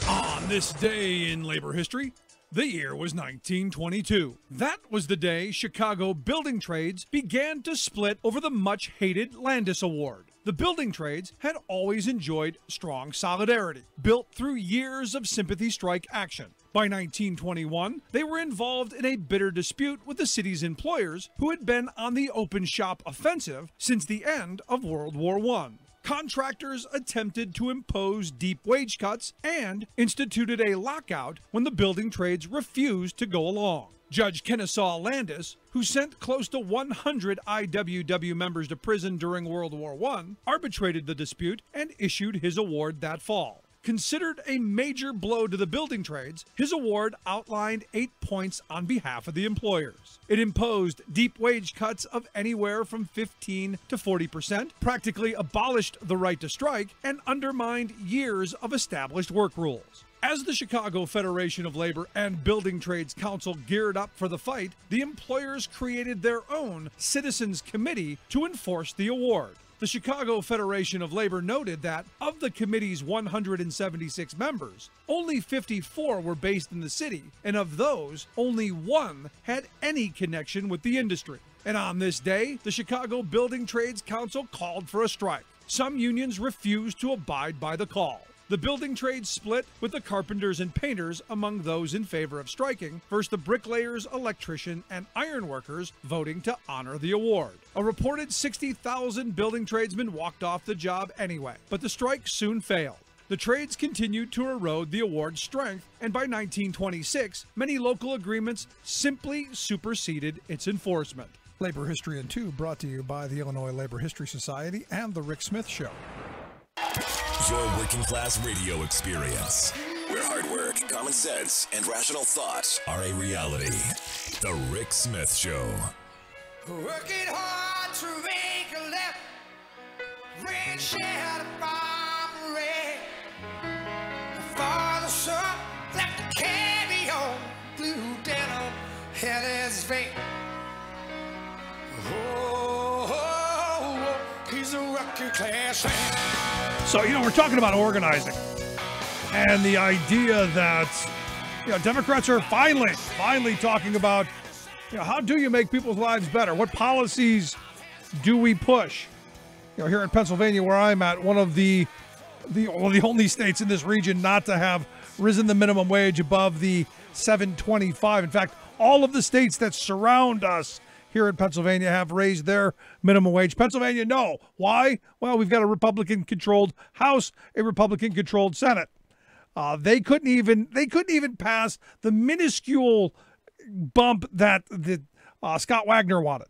On this day in labor history, the year was 1922. That was the day Chicago building trades began to split over the much-hated Landis Award. The building trades had always enjoyed strong solidarity, built through years of sympathy strike action. By 1921, they were involved in a bitter dispute with the city's employers, who had been on the open shop offensive since the end of World War I. Contractors attempted to impose deep wage cuts and instituted a lockout when the building trades refused to go along. Judge Kennesaw Landis, who sent close to 100 IWW members to prison during World War I, arbitrated the dispute and issued his award that fall. Considered a major blow to the building trades, his award outlined 8 points on behalf of the employers. It imposed deep wage cuts of anywhere from 15 to 40%, practically abolished the right to strike, and undermined years of established work rules. As the Chicago Federation of Labor and Building Trades Council geared up for the fight, the employers created their own Citizens Committee to enforce the award. The Chicago Federation of Labor noted that of the committee's 176 members, only 54 were based in the city, and of those, only one had any connection with the industry. And on this day, the Chicago Building Trades Council called for a strike. Some unions refused to abide by the call. The building trades split, with the carpenters and painters among those in favor of striking, versus the bricklayers, electrician, and ironworkers voting to honor the award. A reported 60,000 building tradesmen walked off the job anyway, but the strike soon failed. The trades continued to erode the award's strength, and by 1926, many local agreements simply superseded its enforcement. Labor History in 2 brought to you by the Illinois Labor History Society and The Rick Smith Show. Your working class radio experience, where hard work, common sense, and rational thoughts are a reality. The Rick Smith Show. Working hard to make a left, red shed a farm red. The father son left to carry on, blue denim in his vein. He's a working class man. So, we're talking about organizing and the idea that, Democrats are finally talking about, how do you make people's lives better? What policies do we push? Here in Pennsylvania, where I'm at, one of the only states in this region not to have risen the minimum wage above the $7.25. In fact, all of the states that surround us here in Pennsylvania have raised their minimum wage. Pennsylvania, no. Why? Well, we've got a Republican-controlled House, a Republican-controlled Senate. They couldn't even pass the minuscule bump that Scott Wagner wanted,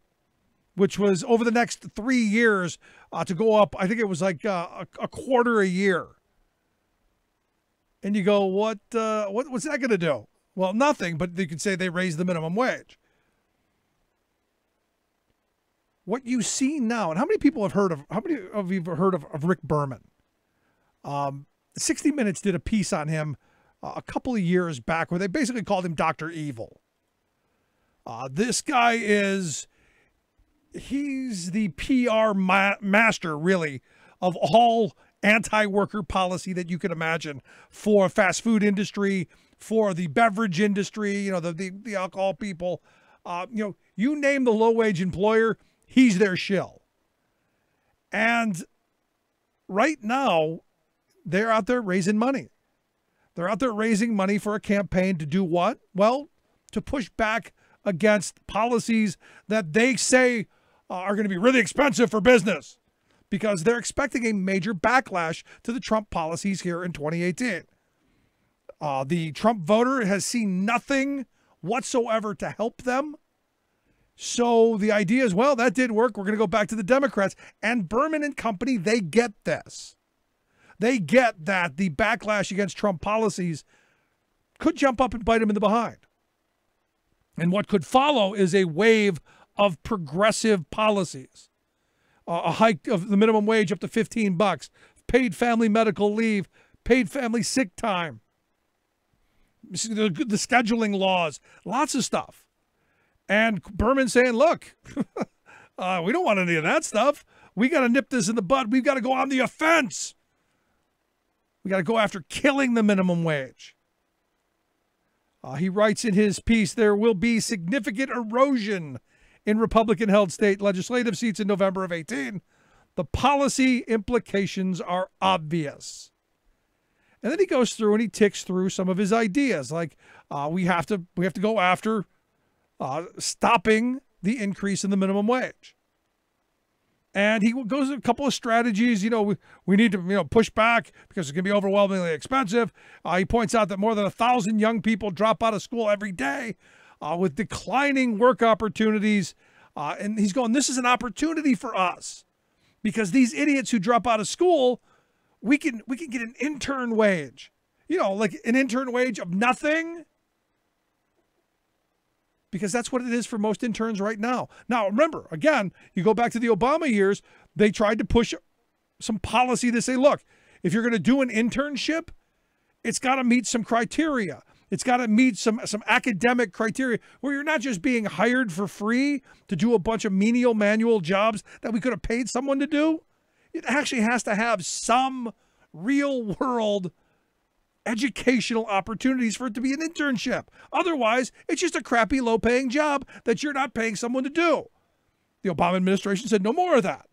which was over the next 3 years to go up. I think it was like a quarter a year. And you go, what's that going to do? Well, nothing. But you could say they raised the minimum wage. What you see now, and how many people have heard of? How many of you have heard of Rick Berman? 60 Minutes did a piece on him a couple of years back where they basically called him Dr. Evil. This guy he's the PR master, really, of all anti-worker policy that you could imagine for fast food industry, for the beverage industry, the alcohol people. You name the low-wage employer, he's their shill. And right now, they're out there raising money. They're out there raising money for a campaign to do what? Well, to push back against policies that they say are going to be really expensive for business, because they're expecting a major backlash to the Trump policies here in 2018. The Trump voter has seen nothing whatsoever to help them. So the idea is, well, that did work. We're going to go back to the Democrats. And Berman and company, they get this. They get that the backlash against Trump policies could jump up and bite them in the behind. And what could follow is a wave of progressive policies. A hike of the minimum wage up to $15, paid family medical leave, paid family sick time, the scheduling laws, lots of stuff. And Berman saying, look, we don't want any of that stuff. We got to nip this in the bud. We've got to go on the offense. We got to go after killing the minimum wage. He writes in his piece, there will be significant erosion in Republican-held state legislative seats in November of 18. The policy implications are obvious. And then he goes through and he ticks through some of his ideas, like we have to go after stopping the increase in the minimum wage. And he goes a couple of strategies. We need to push back because it's going to be overwhelmingly expensive. He points out that more than 1,000 young people drop out of school every day with declining work opportunities. And he's going, this is an opportunity for us, because these idiots who drop out of school, we can get an intern wage, like an intern wage of nothing, because that's what it is for most interns right now. Now, remember, again, you go back to the Obama years, they tried to push some policy to say, look, if you're going to do an internship, it's got to meet some criteria. It's got to meet some academic criteria where you're not just being hired for free to do a bunch of menial manual jobs that we could have paid someone to do. It actually has to have some real world educational opportunities for it to be an internship. Otherwise, it's just a crappy low paying job that you're not paying someone to do. The Obama administration said no more of that.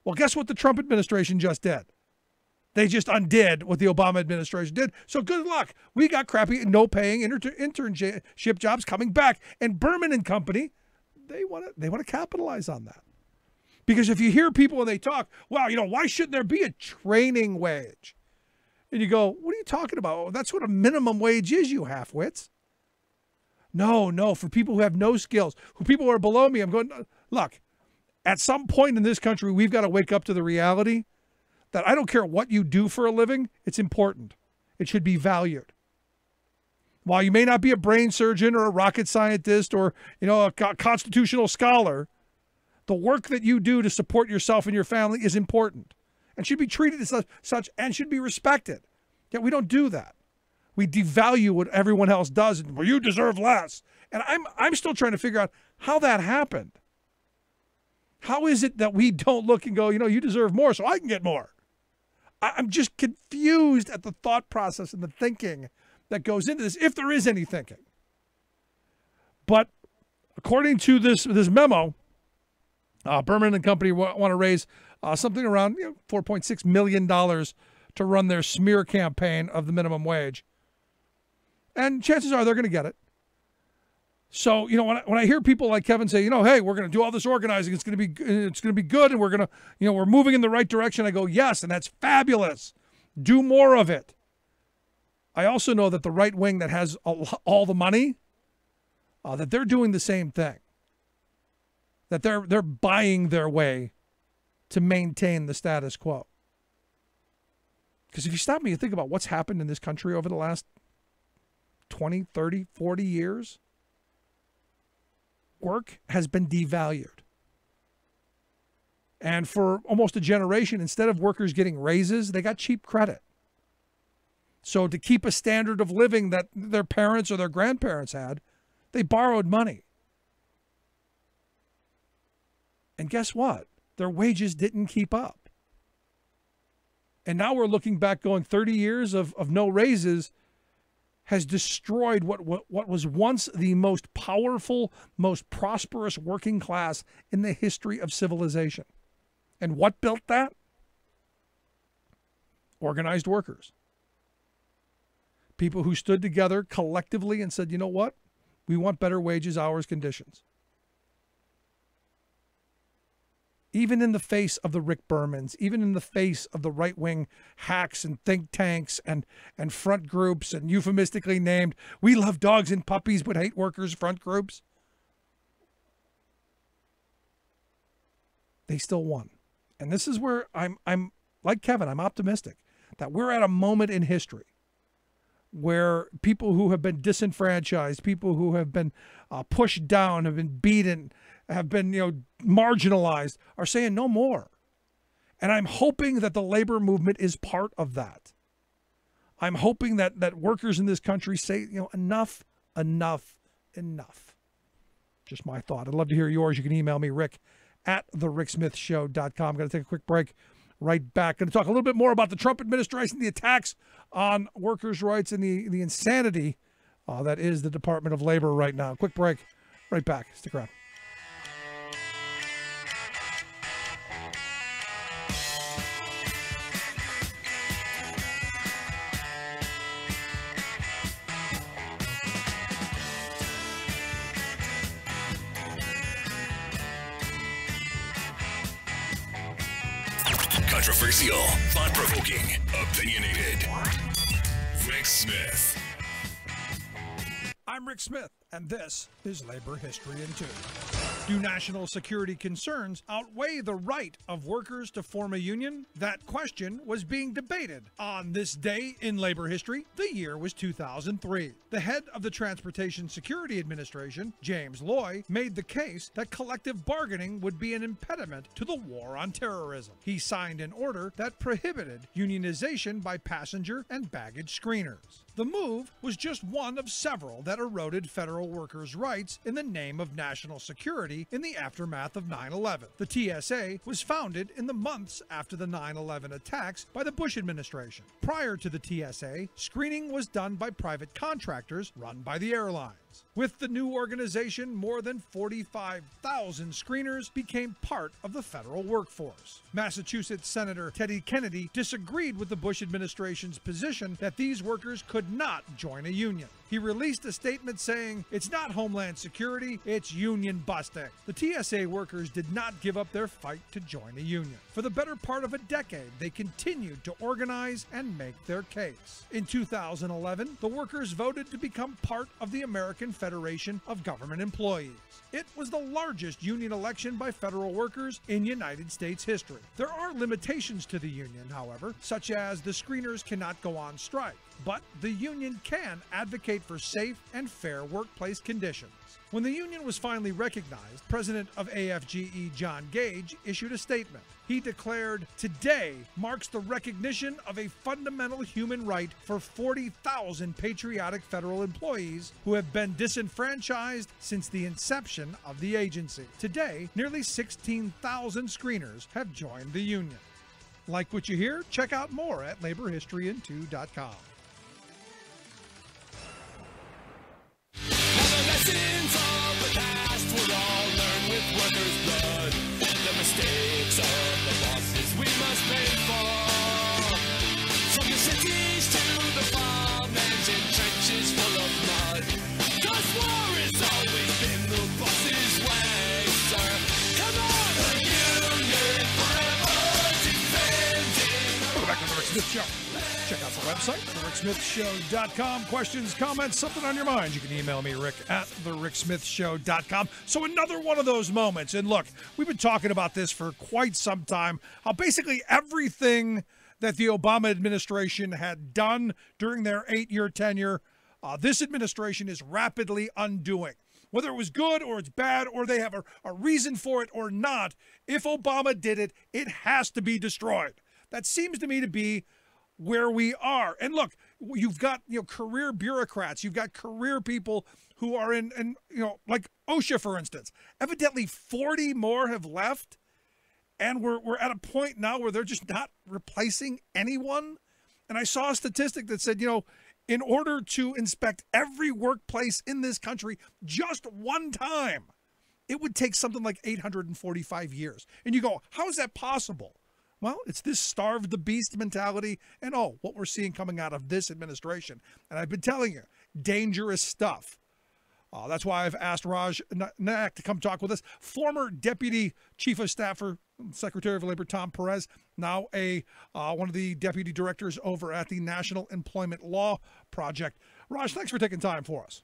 Well, guess what the Trump administration just did? They just undid what the Obama administration did. So good luck. We got crappy, no-paying internship jobs coming back. And Berman and Company, they want to capitalize on that. Because if you hear people when they talk, well, why shouldn't there be a training wage? And you go, what are you talking about? Well, that's what a minimum wage is, you half-wits. No, for people who have no skills, who people who are below me, I'm going, look, at some point in this country, we've got to wake up to the reality that I don't care what you do for a living, it's important. It should be valued. While you may not be a brain surgeon or a rocket scientist or, a constitutional scholar, the work that you do to support yourself and your family is important and should be treated as such and should be respected. Yet we don't do that. We devalue what everyone else does. And, well, you deserve less. And I'm still trying to figure out how that happened. How is it that we don't look and go, you deserve more, so I can get more? I'm just confused at the thought process and the thinking that goes into this, if there is any thinking. But according to this memo, Berman and Company want to raise something around $4.6 million to run their smear campaign of the minimum wage. And chances are they're going to get it. So, when I hear people like Kevin say, hey, we're going to do all this organizing, it's going to be good, and we're going to, we're moving in the right direction. I go, yes, and that's fabulous. Do more of it. I also know that the right wing that has all the money, that they're doing the same thing. That they're buying their way to maintain the status quo. Because if you stop me and think about what's happened in this country over the last 20, 30, 40 years, work has been devalued. And for almost a generation, instead of workers getting raises, they got cheap credit. So to keep a standard of living that their parents or their grandparents had, they borrowed money. And guess what? Their wages didn't keep up. And now we're looking back going 30 years of no raises has destroyed what was once the most powerful, most prosperous working class in the history of civilization. And what built that? Organized workers. People who stood together collectively and said, you know what? We want better wages, hours, conditions. Even in the face of the Rick Bermans, even in the face of the right-wing hacks and think tanks and front groups and euphemistically named, we love dogs and puppies but hate workers front groups, they still won. And this is where I'm like Kevin, I'm optimistic that we're at a moment in history where people who have been disenfranchised, people who have been pushed down, have been beaten, have been, marginalized, are saying no more. And I'm hoping that the labor movement is part of that. I'm hoping that workers in this country say, enough, enough, enough. Just my thought. I'd love to hear yours. You can email me, rick@thericksmithshow.com. I'm going to take a quick break. Right back. Going to talk a little bit more about the Trump administration, the attacks on workers' rights, and the insanity that is the Department of Labor right now. Quick break. Right back. Stick around. Controversial, thought-provoking, opinionated. Rick Smith. I'm Rick Smith, and this is Labor History in 2. Do national security concerns outweigh the right of workers to form a union? That question was being debated on this day in labor history. The year was 2003. The head of the Transportation Security Administration, James Loy, made the case that collective bargaining would be an impediment to the war on terrorism. He signed an order that prohibited unionization by passenger and baggage screeners. The move was just one of several that eroded federal workers' rights in the name of national security in the aftermath of 9/11. The TSA was founded in the months after the 9/11 attacks by the Bush administration. Prior to the TSA, screening was done by private contractors run by the airlines. With the new organization, more than 45,000 screeners became part of the federal workforce. Massachusetts Senator Teddy Kennedy disagreed with the Bush administration's position that these workers could not join a union. He released a statement saying, "It's not Homeland Security, it's union busting." The TSA workers did not give up their fight to join a union. For the better part of a decade, they continued to organize and make their case. In 2011, the workers voted to become part of the American Federation of Government Employees. It was the largest union election by federal workers in United States history. There are limitations to the union, however, such as the screeners cannot go on strike, but the union can advocate for safe and fair workplace conditions. When the union was finally recognized, President of AFGE John Gage issued a statement. He declared, "Today marks the recognition of a fundamental human right for 40,000 patriotic federal employees who have been disenfranchised since the inception of the agency. Today, nearly 16,000 screeners have joined the union." Like what you hear? Check out more at laborhistoryin2.com. Lessons of the past we'll all learn with workers' blood, and the mistakes of the bosses we must pay for. From the cities to the farmlands and trenches full of mud, 'cause war has always been the boss's way, sir. Come on, the union forever defending. Welcome back to the Rick Smith Show. Check out the website, thericksmithshow.com. Questions, comments, something on your mind, you can email me, Rick, at thericksmithshow.com. So another one of those moments. And look, we've been talking about this for quite some time, how basically everything that the Obama administration had done during their 8-year tenure, this administration is rapidly undoing. Whether it was good or it's bad or they have a reason for it or not, if Obama did it, it has to be destroyed. That seems to me to be where we are. And look, you've got, career bureaucrats, you've got career people who are in like OSHA, for instance. Evidently 40 more have left, and we're at a point now where they're just not replacing anyone. And I saw a statistic that said, in order to inspect every workplace in this country just one time, it would take something like 845 years. And you go, how is that possible? Well, it's this starve the beast mentality and what we're seeing coming out of this administration. And I've been telling you, dangerous stuff. That's why I've asked Raj Nayak to come talk with us. Former Deputy Chief of Staff for Secretary of Labor Tom Perez, now one of the deputy directors over at the National Employment Law Project. Raj, thanks for taking time for us.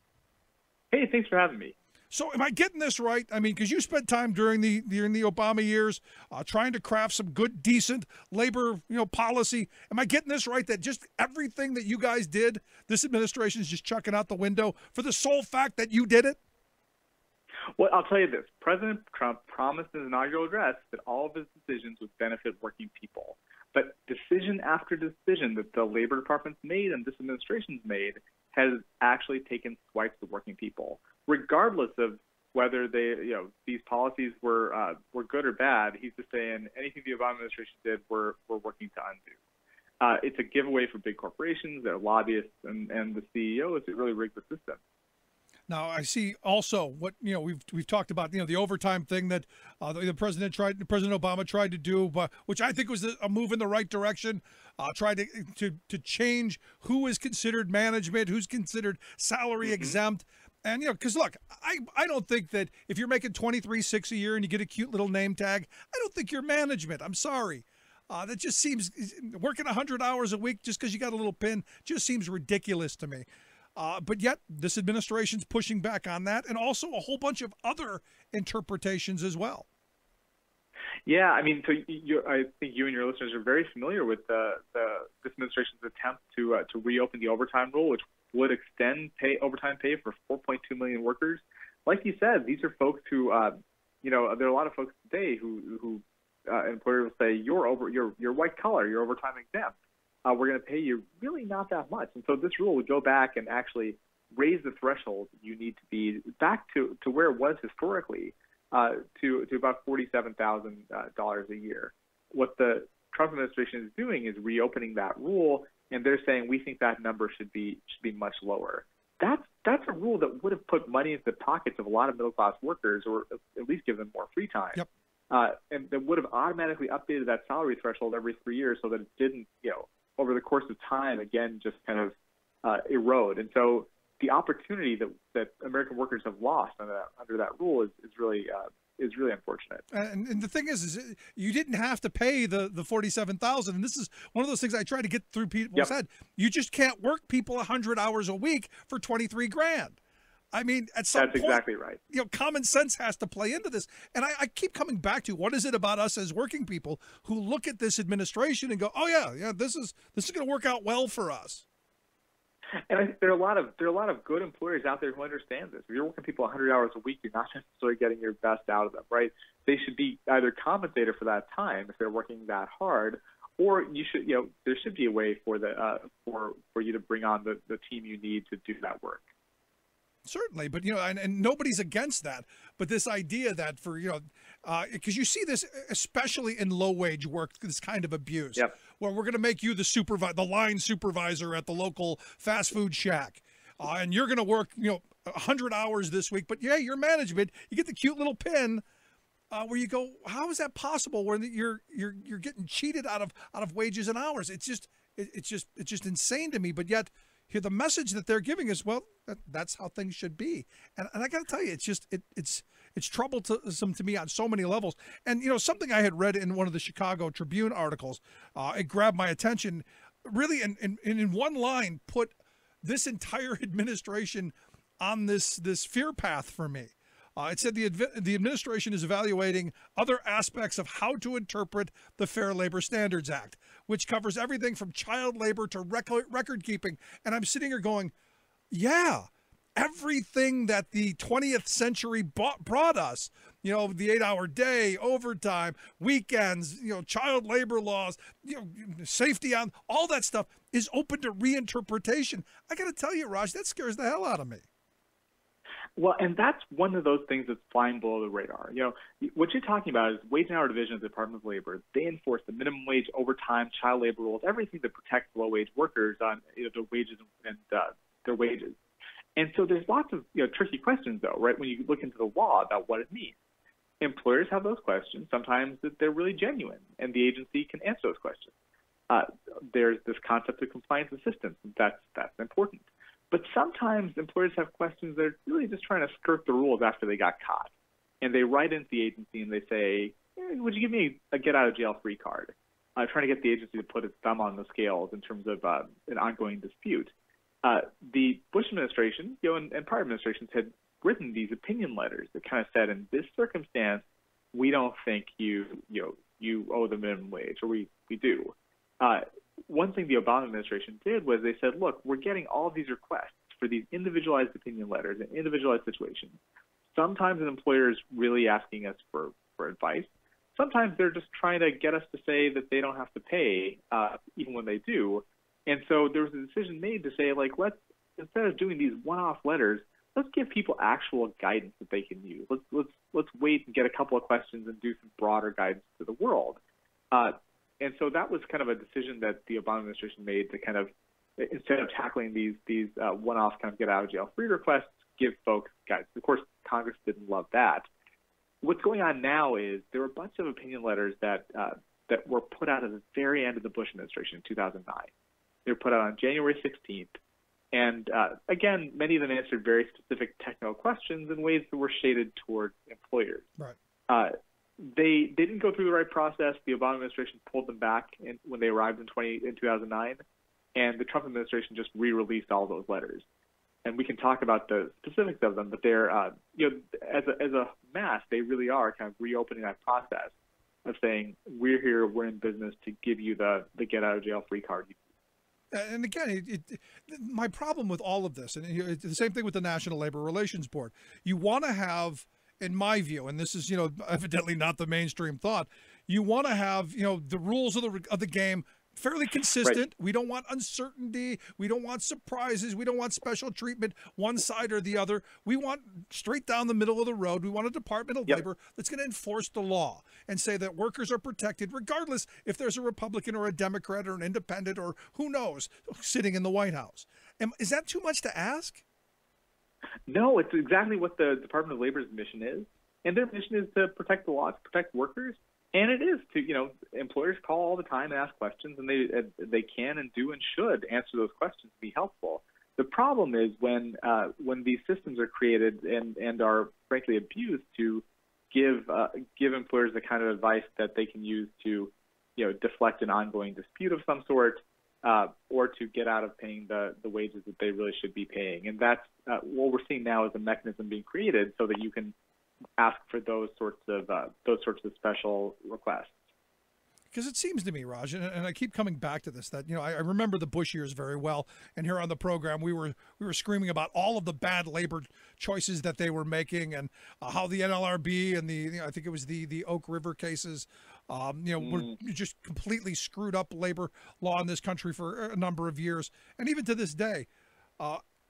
Hey, thanks for having me. So am I getting this right? I mean, because you spent time during the Obama years trying to craft some good, decent labor policy. Am I getting this right, that just everything that you guys did, this administration is just chucking out the window for the sole fact that you did it? Well, I'll tell you this. President Trump promised in his inaugural address that all of his decisions would benefit working people. But decision after decision that the Labor Department's made and this administration's made has actually taken swipes at working people, regardless of whether these policies were good or bad. He's just saying anything the Obama administration did, we're working to undo. It's a giveaway for big corporations, their lobbyists, and the CEOs to really rig the system. Now, I see also what we've talked about, the overtime thing that President Obama tried to do, which I think was a move in the right direction. Tried to change who is considered management, who's considered salary exempt. And, because look, I don't think that if you're making $23,600 a year and you get a cute little name tag, I don't think you're management. I'm sorry. That just seems, working 100 hours a week just because you got a little pin just seems ridiculous to me. But yet this administration's pushing back on that, and also a whole bunch of other interpretations as well. Yeah, I mean, so I think you and your listeners are very familiar with this administration's attempt to reopen the overtime rule, which would extend overtime pay for 4.2 million workers. Like you said, these are folks who, there are a lot of folks today who employers will say, you're white collar, you're overtime exempt. We're going to pay you really not that much. And so this rule would go back and actually raise the threshold you need to be back to where it was historically, to about $47,000 a year. What the Trump administration is doing is reopening that rule, and they're saying we think that number should be much lower. That's a rule that would have put money into the pockets of a lot of middle class workers, or at least give them more free time. Yep. And that would have automatically updated that salary threshold every 3 years so that it didn't, over the course of time, again, just kind of erode. And so the opportunity that American workers have lost under that rule is really unfortunate. And the thing is you didn't have to pay the $47,000. And this is one of those things I try to get through people's head. You just can't work people 100 hours a week for $23,000. I mean, at some point, that's exactly right. Common sense has to play into this. And I keep coming back to, what is it about us as working people who look at this administration and go, oh yeah, this is going to work out well for us. And I think there are a lot of good employers out there who understand this. If you're working people 100 hours a week, you're not necessarily getting your best out of them, right? They should be either compensated for that time if they're working that hard, or there should be a way for you to bring on the team you need to do that work. Certainly, but and nobody's against that. But this idea that for because you see this especially in low wage work, this kind of abuse, where we're going to make you the line supervisor at the local fast food shack, and you're going to work 100 hours this week. But yeah, your management, you get the cute little pin where you go, how is that possible? Where you're getting cheated out of wages and hours? It's just insane to me. But yet, here the message that they're giving is, well, that's how things should be. And I got to tell you, it's just it's troublesome to me on so many levels. And something I had read in one of the Chicago Tribune articles, it grabbed my attention. Really, in one line, put this entire administration on this fear path for me. It said the administration is evaluating other aspects of how to interpret the Fair Labor Standards Act, which covers everything from child labor to record keeping. And I'm sitting here going, yeah, everything that the 20th century brought us, the 8-hour day, overtime, weekends, child labor laws, safety on all that stuff is open to reinterpretation. I got to tell you, Raj, that scares the hell out of me. Well, and that's one of those things that's flying below the radar. What you're talking about is Wage and Hour Division of the Department of Labor. They enforce the minimum wage, overtime, child labor rules, everything that protects low-wage workers on their wages and their wages. And so there's lots of tricky questions, though, right, when you look into the law about what it means. Employers have those questions. Sometimes that they're really genuine, and the agency can answer those questions. There's this concept of compliance assistance. That's important. But sometimes employers have questions that are really just trying to skirt the rules after they got caught. And they write into the agency and they say, would you give me a get-out-of-jail-free card? Trying to get the agency to put its thumb on the scales in terms of an ongoing dispute. The Bush administration, and prior administrations had written these opinion letters that kind of said, in this circumstance, we don't think you owe the minimum wage, or we do. One thing the Obama administration did was they said, look, we're getting all of these requests for these individualized opinion letters in individualized situations. Sometimes an employer is really asking us for advice. Sometimes they're just trying to get us to say that they don't have to pay, even when they do. And so there was a decision made to say, let's, instead of doing these one-off letters, let's give people actual guidance that they can use. Let's wait and get a couple of questions and do some broader guidance to the world. And so that was kind of a decision that the Obama administration made to kind of, instead of tackling these one-off kind of get-out-of-jail-free requests, give folks guidance. Of course, Congress didn't love that. What's going on now is there were a bunch of opinion letters that were put out at the very end of the Bush administration in 2009. They were put out on January 16th. And again, many of them answered very specific technical questions in ways that were shaded toward employers. Right. They didn't go through the right process. The Obama administration pulled them back when they arrived in 2009, and the Trump administration just re-released all those letters. and we can talk about the specifics of them, but they're, as a mass, they really are kind of reopening that process of saying, we're here, we're in business to give you the get out of jail free card. And again, my problem with all of this, and it's the same thing with the National Labor Relations Board, you want to have, in my view, and this is, evidently not the mainstream thought, you want to have, the rules of the game fairly consistent. Right. We don't want uncertainty. We don't want surprises. We don't want special treatment, one side or the other. We want straight down the middle of the road. We want a Department of Labor that's going to enforce the law and say that workers are protected regardless if there's a Republican or a Democrat or an independent or who knows sitting in the White House. Is that too much to ask? No, it's exactly what the Department of Labor's mission is. And their mission is to protect the law, to protect workers. And it is to, employers call all the time and ask questions, and they can and do and should answer those questions and be helpful. The problem is when these systems are created and are frankly abused to give employers the kind of advice that they can use to, deflect an ongoing dispute of some sort, or to get out of paying the wages that they really should be paying. And that's what we're seeing now is a mechanism being created so that you can ask for those sorts of special requests. Because it seems to me, Raj, and I keep coming back to this, that I remember the Bush years very well, and here on the program we were screaming about all of the bad labor choices that they were making, and how the NLRB and I think it was the Oak River cases, were just completely screwed up labor law in this country for a number of years, and even to this day.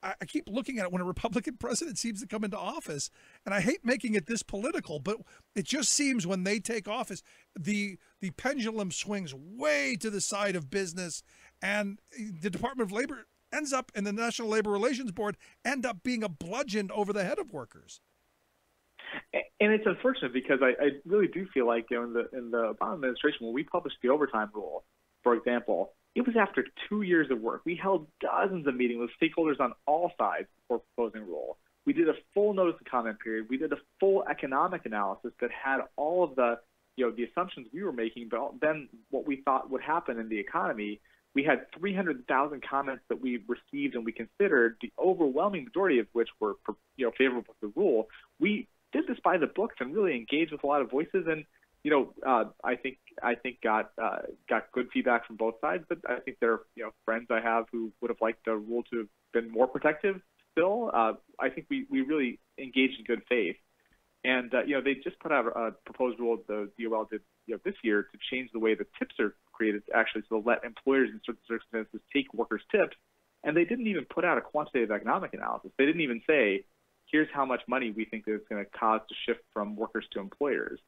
I keep looking at it when a Republican president seems to come into office, and I hate making it this political, but it just seems when they take office, the pendulum swings way to the side of business, and the Department of Labor ends up, and the National Labor Relations Board end up being a bludgeon over the head of workers. And it's unfortunate because I really do feel like in the Obama administration, when we published the overtime rule, for example, it was after 2 years of work. We held dozens of meetings with stakeholders on all sides before proposing a rule. We did a full notice of comment period. We did a full economic analysis that had all of the assumptions we were making, but then what we thought would happen in the economy. We had 300,000 comments that we received and we considered, the overwhelming majority of which were favorable to the rule. We did this by the books and really engaged with a lot of voices, and I think got good feedback from both sides. But I think there are friends I have who would have liked the rule to have been more protective. Still, I think we really engaged in good faith, and they just put out a proposed rule the DOL did this year to change the way the tips are created, actually, to let employers in certain circumstances take workers' tips. And they didn't even put out a quantitative economic analysis. They didn't even say, here's how much money we think that it's going to cause to shift from workers to employers.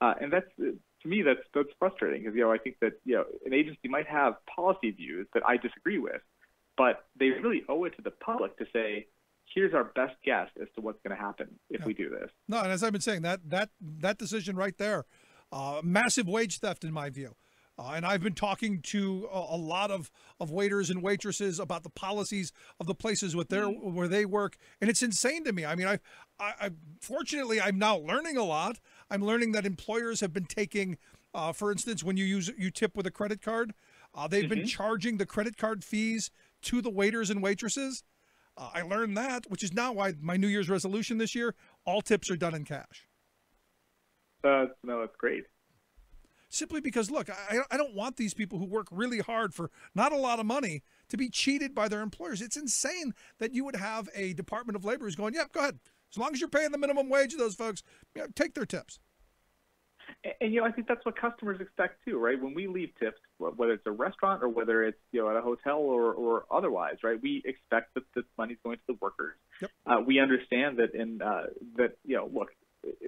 And that's, to me, that's frustrating because, I think that, an agency might have policy views that I disagree with, but they really owe it to the public to say, here's our best guess as to what's going to happen if we do this. No, and as I've been saying, that decision right there, massive wage theft in my view. And I've been talking to a lot of waiters and waitresses about the policies of the places where they work, and it's insane to me. I mean, I fortunately I'm now learning a lot. I'm learning that employers have been taking, for instance, when you tip with a credit card, they've been charging the credit card fees to the waiters and waitresses. I learned that, which is now why my New Year's resolution this year: all tips are done in cash. No, that's great. Simply because, look, I don't want these people who work really hard for not a lot of money to be cheated by their employers. It's insane that you would have a Department of Labor who's going, yeah, go ahead. As long as you're paying the minimum wage of those folks, take their tips. And, I think that's what customers expect too, right? When we leave tips, whether it's a restaurant or whether it's, at a hotel or otherwise, right? We expect that this money's going to the workers. Yep. We understand that look,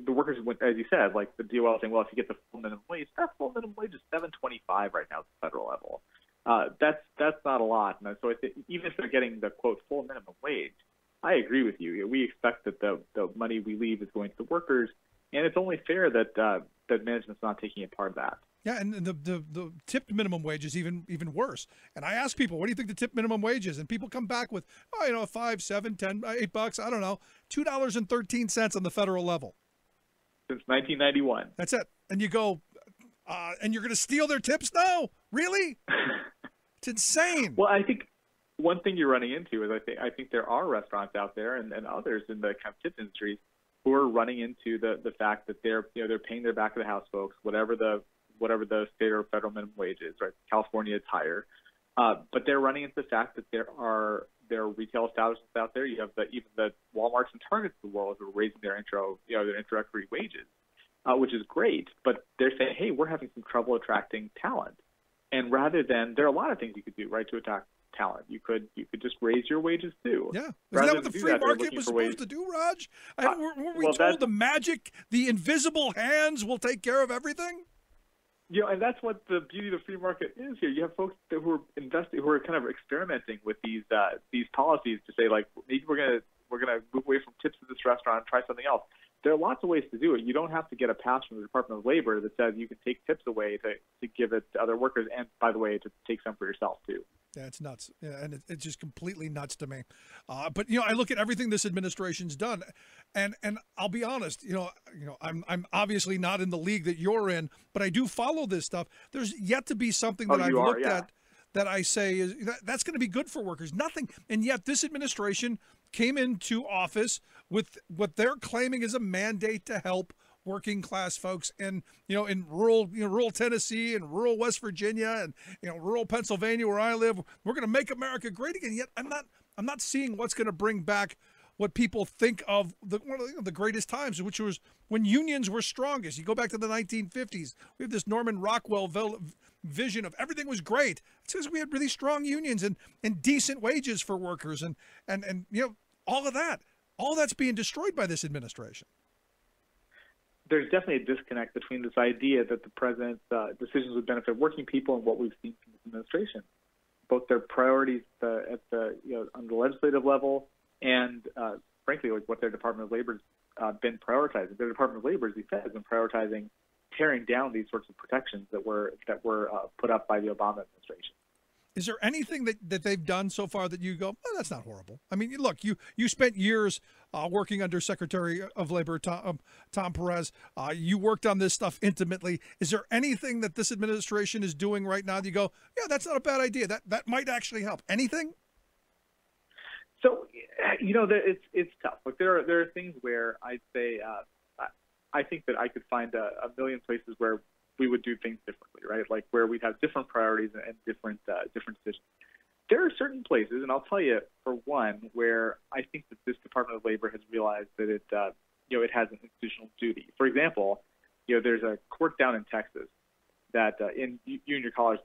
the workers, as you said, like the DOL saying, well, if you get the full minimum wage, that full minimum wage is $7.25 right now at the federal level. That's not a lot. And so even if they're getting the, quote, full minimum wage, I agree with you. We expect that the money we leave is going to the workers, and it's only fair that management's not taking a part of that. Yeah, and the tipped minimum wage is even worse. And I ask people, what do you think the tipped minimum wage is? And people come back with, $5, $7, $10, $8, I don't know, $2.13 on the federal level. Since 1991. That's it. And you go, and you're going to steal their tips now? Really? It's insane. Well, I think one thing you're running into is I think there are restaurants out there and others in the kind of tip industries who are running into the fact that they're paying their back of the house folks whatever the state or federal minimum wage is, right? California it's higher, but they're running into the fact that there are retail establishments out there. You have even the Walmarts and Targets of the world who are raising their introductory wages, which is great. But they're saying, hey, we're having some trouble attracting talent, and rather than there are a lot of things you could do, right, to attract talent. You could just raise your wages too. Yeah, isn't that what the free market was supposed to do, Raj? Were we told the magic, the invisible hands will take care of everything? And that's what the beauty of the free market is here. You have folks who are investing, who are kind of experimenting with these policies to say, like, maybe we're gonna move away from tips at this restaurant and try something else. There are lots of ways to do it. You don't have to get a pass from the Department of Labor that says you can take tips away to give it to other workers, and by the way, to take some for yourself too. Yeah, it's nuts. Yeah, and it's just completely nuts to me. But I look at everything this administration's done, and I'll be honest. I'm obviously not in the league that you're in, but I do follow this stuff. There's yet to be something that I've looked at that I say is that's going to be good for workers. Nothing, and yet this administration came into office with what they're claiming is a mandate to help working class folks in rural Tennessee and rural West Virginia and rural Pennsylvania where I live. We're going to make America great again. Yet I'm not seeing what's going to bring back what people think of one of the greatest times, which was when unions were strongest. You go back to the 1950s. We have this Norman Rockwell vision of everything was great. It's because we had really strong unions and decent wages for workers and all of that. All that's being destroyed by this administration. There's definitely a disconnect between this idea that the president's decisions would benefit working people and what we've seen from this administration, both their priorities on the legislative level and, frankly, like what their Department of Labor's been prioritizing. Their Department of Labor, as he said, has been prioritizing tearing down these sorts of protections that were put up by the Obama administration. Is there anything that they've done so far that you go, oh, that's not horrible? I mean, look, you spent years working under Secretary of Labor Tom Perez. You worked on this stuff intimately. Is there anything that this administration is doing right now that you go, yeah, that's not a bad idea. That might actually help? Anything? So, it's tough. Like there are things where I'd say I think that I could find a million places where we would do things differently, right? Like where we'd have different priorities and different decisions. There are certain places, and I'll tell you, for one, where I think that this Department of Labor has realized that it has an institutional duty. For example, there's a court down in Texas that you and your callers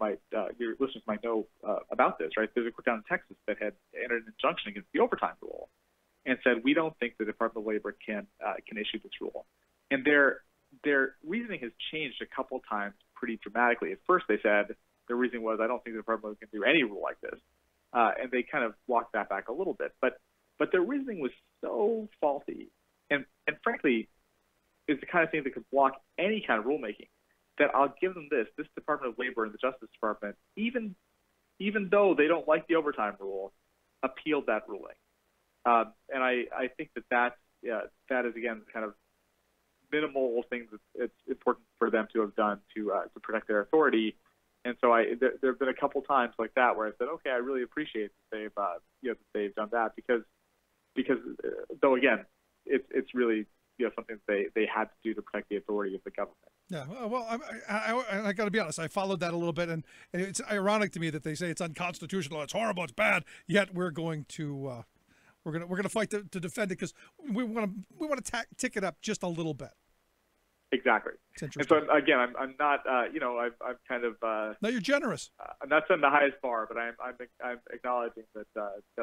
your listeners might know about this, right? There's a court down in Texas that had entered an injunction against the overtime rule and said, we don't think the Department of Labor can issue this rule. And their reasoning has changed a couple times pretty dramatically. At first, they said their reasoning was, I don't think the department can do any rule like this, and they kind of walked that back a little bit. But their reasoning was so faulty, and frankly, is the kind of thing that could block any kind of rulemaking. That I'll give them this: this Department of Labor and the Justice Department, even though they don't like the overtime rule, appealed that ruling, and I think that is again kind of minimal things it's important for them to have done to protect their authority. And so there have been a couple times like that where I said, okay, I really appreciate that they've done that because though again it's really something that they had to do to protect the authority of the government. Yeah, well, I got to be honest. I followed that a little bit, and it's ironic to me that they say it's unconstitutional, it's horrible, it's bad. Yet we're going to we're gonna fight to defend it because we want to tick it up just a little bit. Exactly. It's interesting. And so again, I'm not I'm kind of no, you're generous. I'm not setting the highest bar, but I'm acknowledging that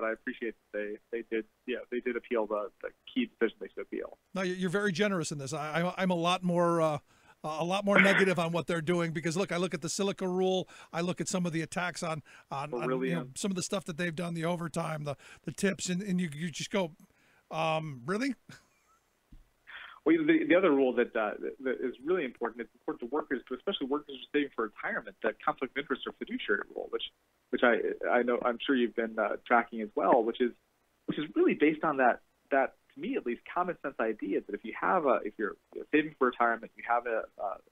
I appreciate that they did appeal the key decision they should appeal. No, you're very generous in this. I'm a lot more negative on what they're doing because look, I look at the silica rule. I look at some of the attacks on some of the stuff that they've done, the overtime, the tips, and you just go, really? Well, the other rule that is really important, it's important to workers, especially workers who are saving for retirement, that conflict of interest or fiduciary rule, which I know I'm sure you've been tracking as well, which is really based on that to me at least common sense idea that if you're saving for retirement, you have a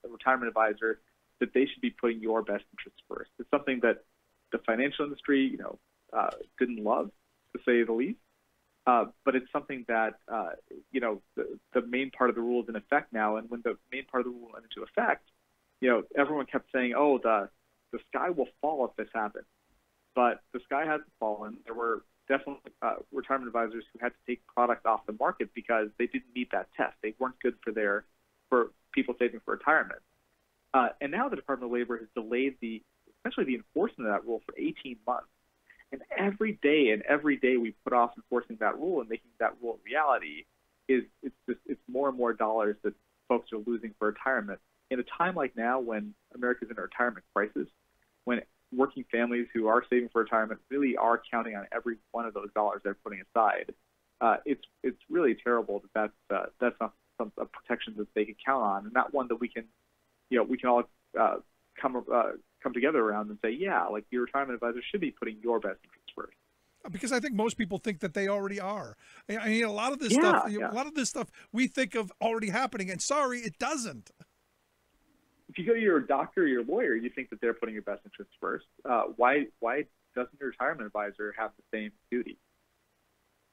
retirement advisor, that they should be putting your best interests first. It's something that the financial industry, good and loved, to say the least. But it's something that, the main part of the rule is in effect now. And when the main part of the rule went into effect, everyone kept saying, oh, the sky will fall if this happens. But the sky hasn't fallen. There were definitely retirement advisors who had to take products off the market because they didn't meet that test. They weren't good for people saving for retirement. And now the Department of Labor has delayed essentially the enforcement of that rule for 18 months. And every day we put off enforcing that rule and making that rule a reality it's more and more dollars that folks are losing for retirement. In a time like now when America's in a retirement crisis, when working families who are saving for retirement really are counting on every one of those dollars they're putting aside, it's really terrible that's not a protection that they can count on, and not one that we can all come together around and say, yeah, like your retirement advisor should be putting your best interests first. Because I think most people think that they already are. I mean, a lot of this stuff we think of already happening, and sorry, it doesn't. If you go to your doctor or your lawyer, you think that they're putting your best interests first. Why doesn't your retirement advisor have the same duty?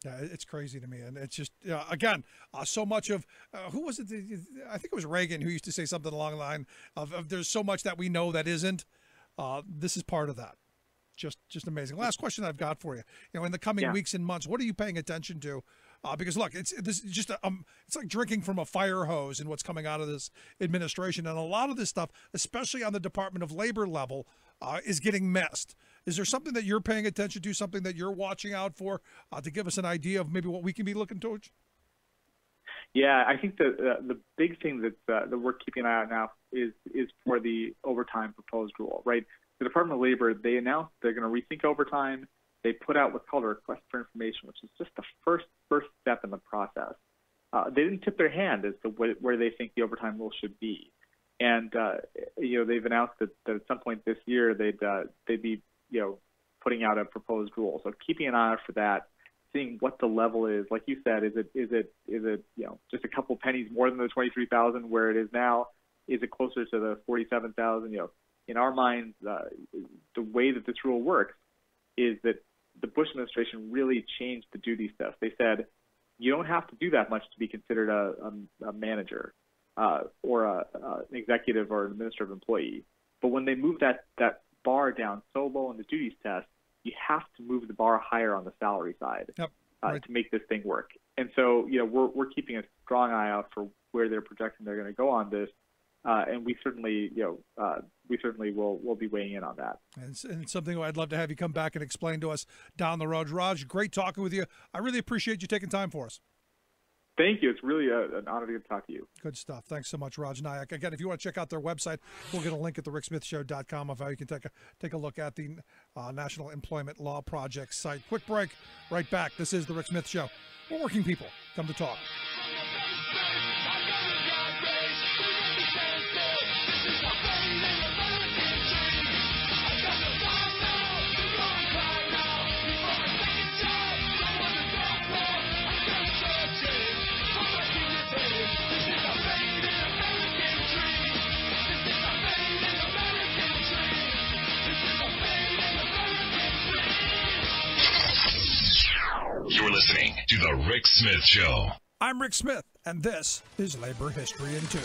Yeah, it's crazy to me, and it's just again so much of who was it? I think it was Reagan who used to say something along the line of "There's so much that we know that isn't." This is part of that. Just amazing. Last question I've got for you. In the coming weeks and months, what are you paying attention to? Because look, it's like drinking from a fire hose in what's coming out of this administration, and a lot of this stuff, especially on the Department of Labor level, is getting missed. Is there something that you're paying attention to, something that you're watching out for, to give us an idea of maybe what we can be looking towards? Yeah, I think the big thing that we're keeping an eye on now is for the overtime proposed rule, right? The Department of Labor, they announced they're going to rethink overtime. They put out what's called a request for information, which is just the first step in the process. They didn't tip their hand as to where they think the overtime rule should be, and they've announced that at some point this year they'd be putting out a proposed rule. So keeping an eye out for that, seeing what the level is. Like you said, is it just a couple pennies more than the 23,000 where it is now? Is it closer to the 47,000? In our minds, the way that this rule works is that the Bush administration really changed the duties test. They said you don't have to do that much to be considered a manager or an executive or an administrative employee. But when they moved that bar down so low in the duties test, you have to move the bar higher on the salary side to make this thing work. And so, we're keeping a strong eye out for where they're projecting they're going to go on this, and we certainly will be weighing in on that. And something I'd love to have you come back and explain to us down the road. Raj, great talking with you. I really appreciate you taking time for us. Thank you. It's really an honor to talk to you. Good stuff. Thanks so much, Raj Nayak. Again, if you want to check out their website, we'll get a link at thericksmithshow.com of how you can take a look at the National Employment Law Project site. Quick break. Right back. This is The Rick Smith Show, where working people come to talk. You're listening to The Rick Smith Show. I'm Rick Smith, and this is Labor History in 2.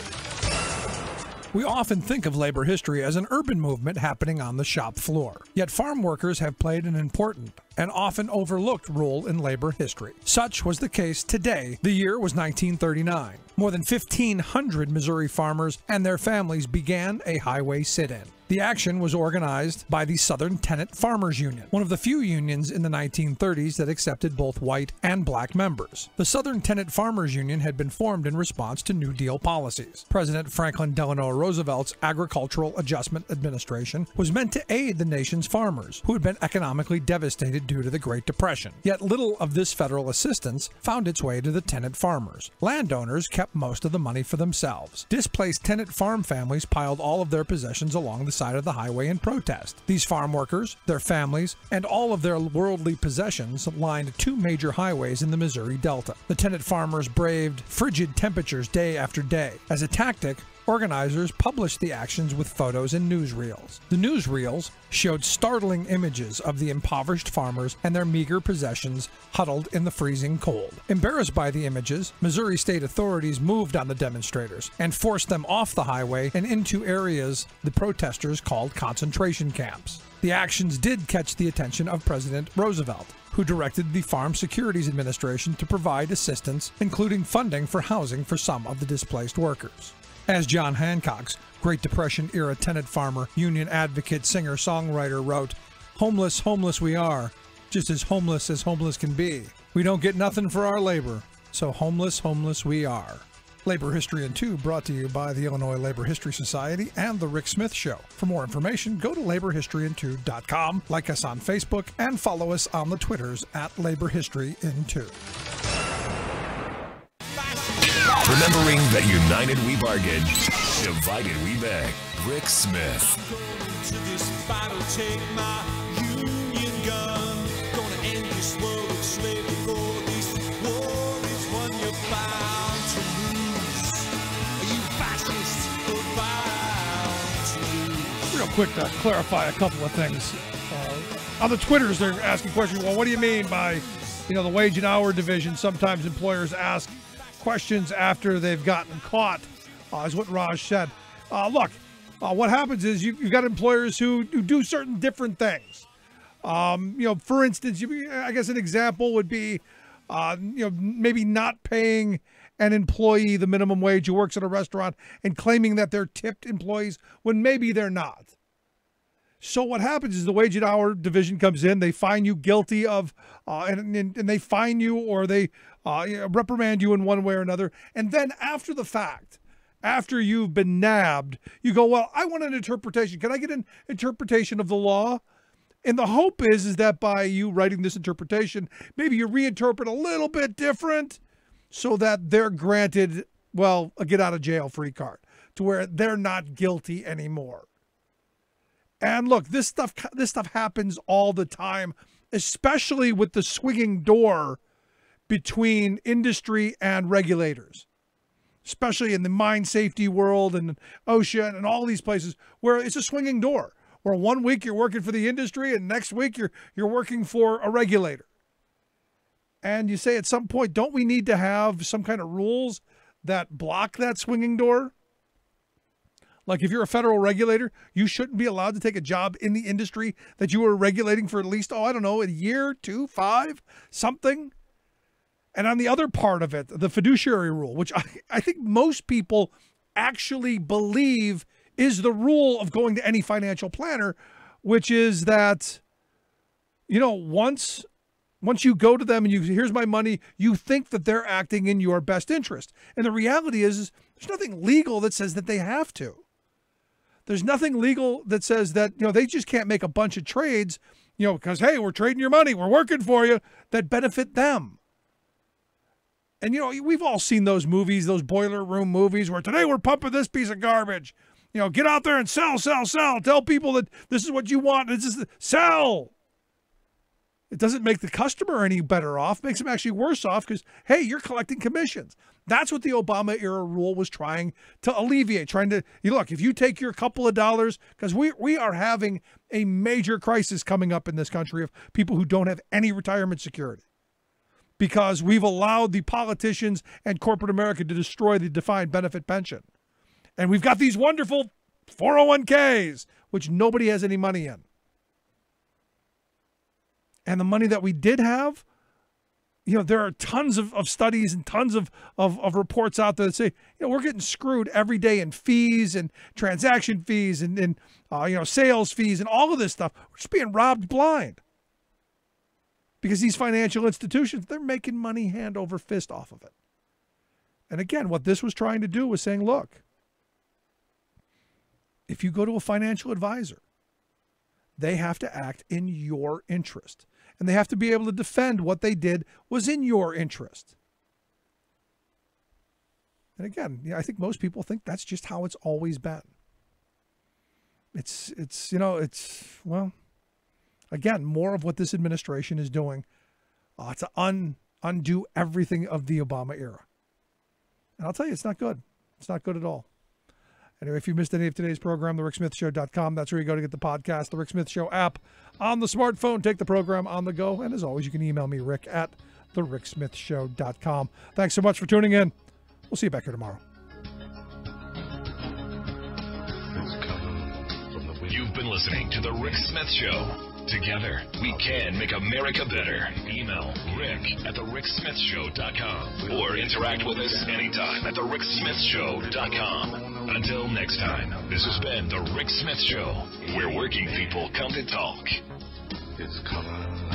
We often think of labor history as an urban movement happening on the shop floor. Yet farm workers have played an important and often overlooked role in labor history. Such was the case today. The year was 1939. More than 1,500 Missouri farmers and their families began a highway sit-in. The action was organized by the Southern Tenant Farmers Union, one of the few unions in the 1930s that accepted both white and black members. The Southern Tenant Farmers Union had been formed in response to New Deal policies. President Franklin Delano Roosevelt's Agricultural Adjustment Administration was meant to aid the nation's farmers, who had been economically devastated due to the Great Depression. Yet little of this federal assistance found its way to the tenant farmers. Landowners kept most of the money for themselves. Displaced tenant farm families piled all of their possessions along the side of the highway in protest. These farm workers, their families, and all of their worldly possessions lined two major highways in the Missouri Delta. The tenant farmers braved frigid temperatures day after day. As a tactic, organizers published the actions with photos and newsreels. The newsreels showed startling images of the impoverished farmers and their meager possessions huddled in the freezing cold. Embarrassed by the images, Missouri state authorities moved on the demonstrators and forced them off the highway and into areas the protesters called concentration camps. The actions did catch the attention of President Roosevelt, who directed the Farm Securities Administration to provide assistance, including funding for housing for some of the displaced workers. As John Hancock's Great Depression-era tenant farmer, union advocate, singer-songwriter wrote, "Homeless, homeless we are, just as homeless can be. We don't get nothing for our labor, so homeless, homeless we are." Labor History in 2 brought to you by the Illinois Labor History Society and The Rick Smith Show. For more information, go to laborhistoryin2.com, like us on Facebook, and follow us on the Twitters at laborhistoryin2. Remembering that united we bargain, divided we beg. Rick Smith. To this battle, take my Union gun. Gonna end this world of slavery, for this war is one you're bound to lose. You fascists are bound to lose. Real quick to clarify a couple of things. On the Twitters, they're asking questions. Well, what do you mean by, the wage and hour division? Sometimes employers ask questions after they've gotten caught, is what Raj said. Look, what happens is you've got employers who do certain different things. For instance, I guess an example would be, maybe not paying an employee the minimum wage who works at a restaurant and claiming that they're tipped employees when maybe they're not. So what happens is the wage and hour division comes in, they find you guilty of, and they fine you or they reprimand you in one way or another. And then after the fact, after you've been nabbed, you go, well, I want an interpretation. Can I get an interpretation of the law? And the hope is that by you writing this interpretation, maybe you reinterpret a little bit different so that they're granted, well, a get out of jail free card to where they're not guilty anymore. And look, this stuff happens all the time, especially with the swinging door between industry and regulators, especially in the mine safety world and OSHA and all these places where it's a swinging door, where 1 week you're working for the industry and next week you're working for a regulator. And you say at some point, don't we need to have some kind of rules that block that swinging door? Like if you're a federal regulator, you shouldn't be allowed to take a job in the industry that you were regulating for at least, a year, 2, 5, something. And on the other part of it, the fiduciary rule, which I think most people actually believe is the rule of going to any financial planner, which is that, once you go to them and here's my money, you think that they're acting in your best interest. And the reality is there's nothing legal that says that they have to. There's nothing legal that says that, they just can't make a bunch of trades, because, hey, we're trading your money, we're working for you, that benefit them. And, we've all seen those movies, those boiler room movies where today we're pumping this piece of garbage. Get out there and sell. Tell people that this is what you want. It's just sell. It doesn't make the customer any better off. It makes them actually worse off because, hey, you're collecting commissions. That's what the Obama era rule was trying to alleviate, look, if you take your couple of dollars, because we are having a major crisis coming up in this country of people who don't have any retirement security because we've allowed the politicians and corporate America to destroy the defined benefit pension. And we've got these wonderful 401ks, which nobody has any money in. And the money that we did have, there are tons of studies and tons of reports out there that say, we're getting screwed every day in fees and transaction fees and sales fees and all of this stuff. We're just being robbed blind. Because these financial institutions, they're making money hand over fist off of it. And again, what this was trying to do was saying, look, if you go to a financial advisor, they have to act in your interest. And they have to be able to defend what they did was in your interest. And again, I think most people think that's just how it's always been. Again, more of what this administration is doing to undo everything of the Obama era. And I'll tell you, it's not good. It's not good at all. Anyway, if you missed any of today's program, thericksmithshow.com. That's where you go to get the podcast, the Rick Smith Show app on the smartphone. Take the program on the go. And as always, you can email me, Rick, at thericksmithshow.com. Thanks so much for tuning in. We'll see you back here tomorrow. You've been listening to The Rick Smith Show. Together, we can make America better. Email Rick at thericksmithshow.com or interact with us anytime at thericksmithshow.com. Until next time, this has been The Rick Smith Show, where working people come to talk. It's coming.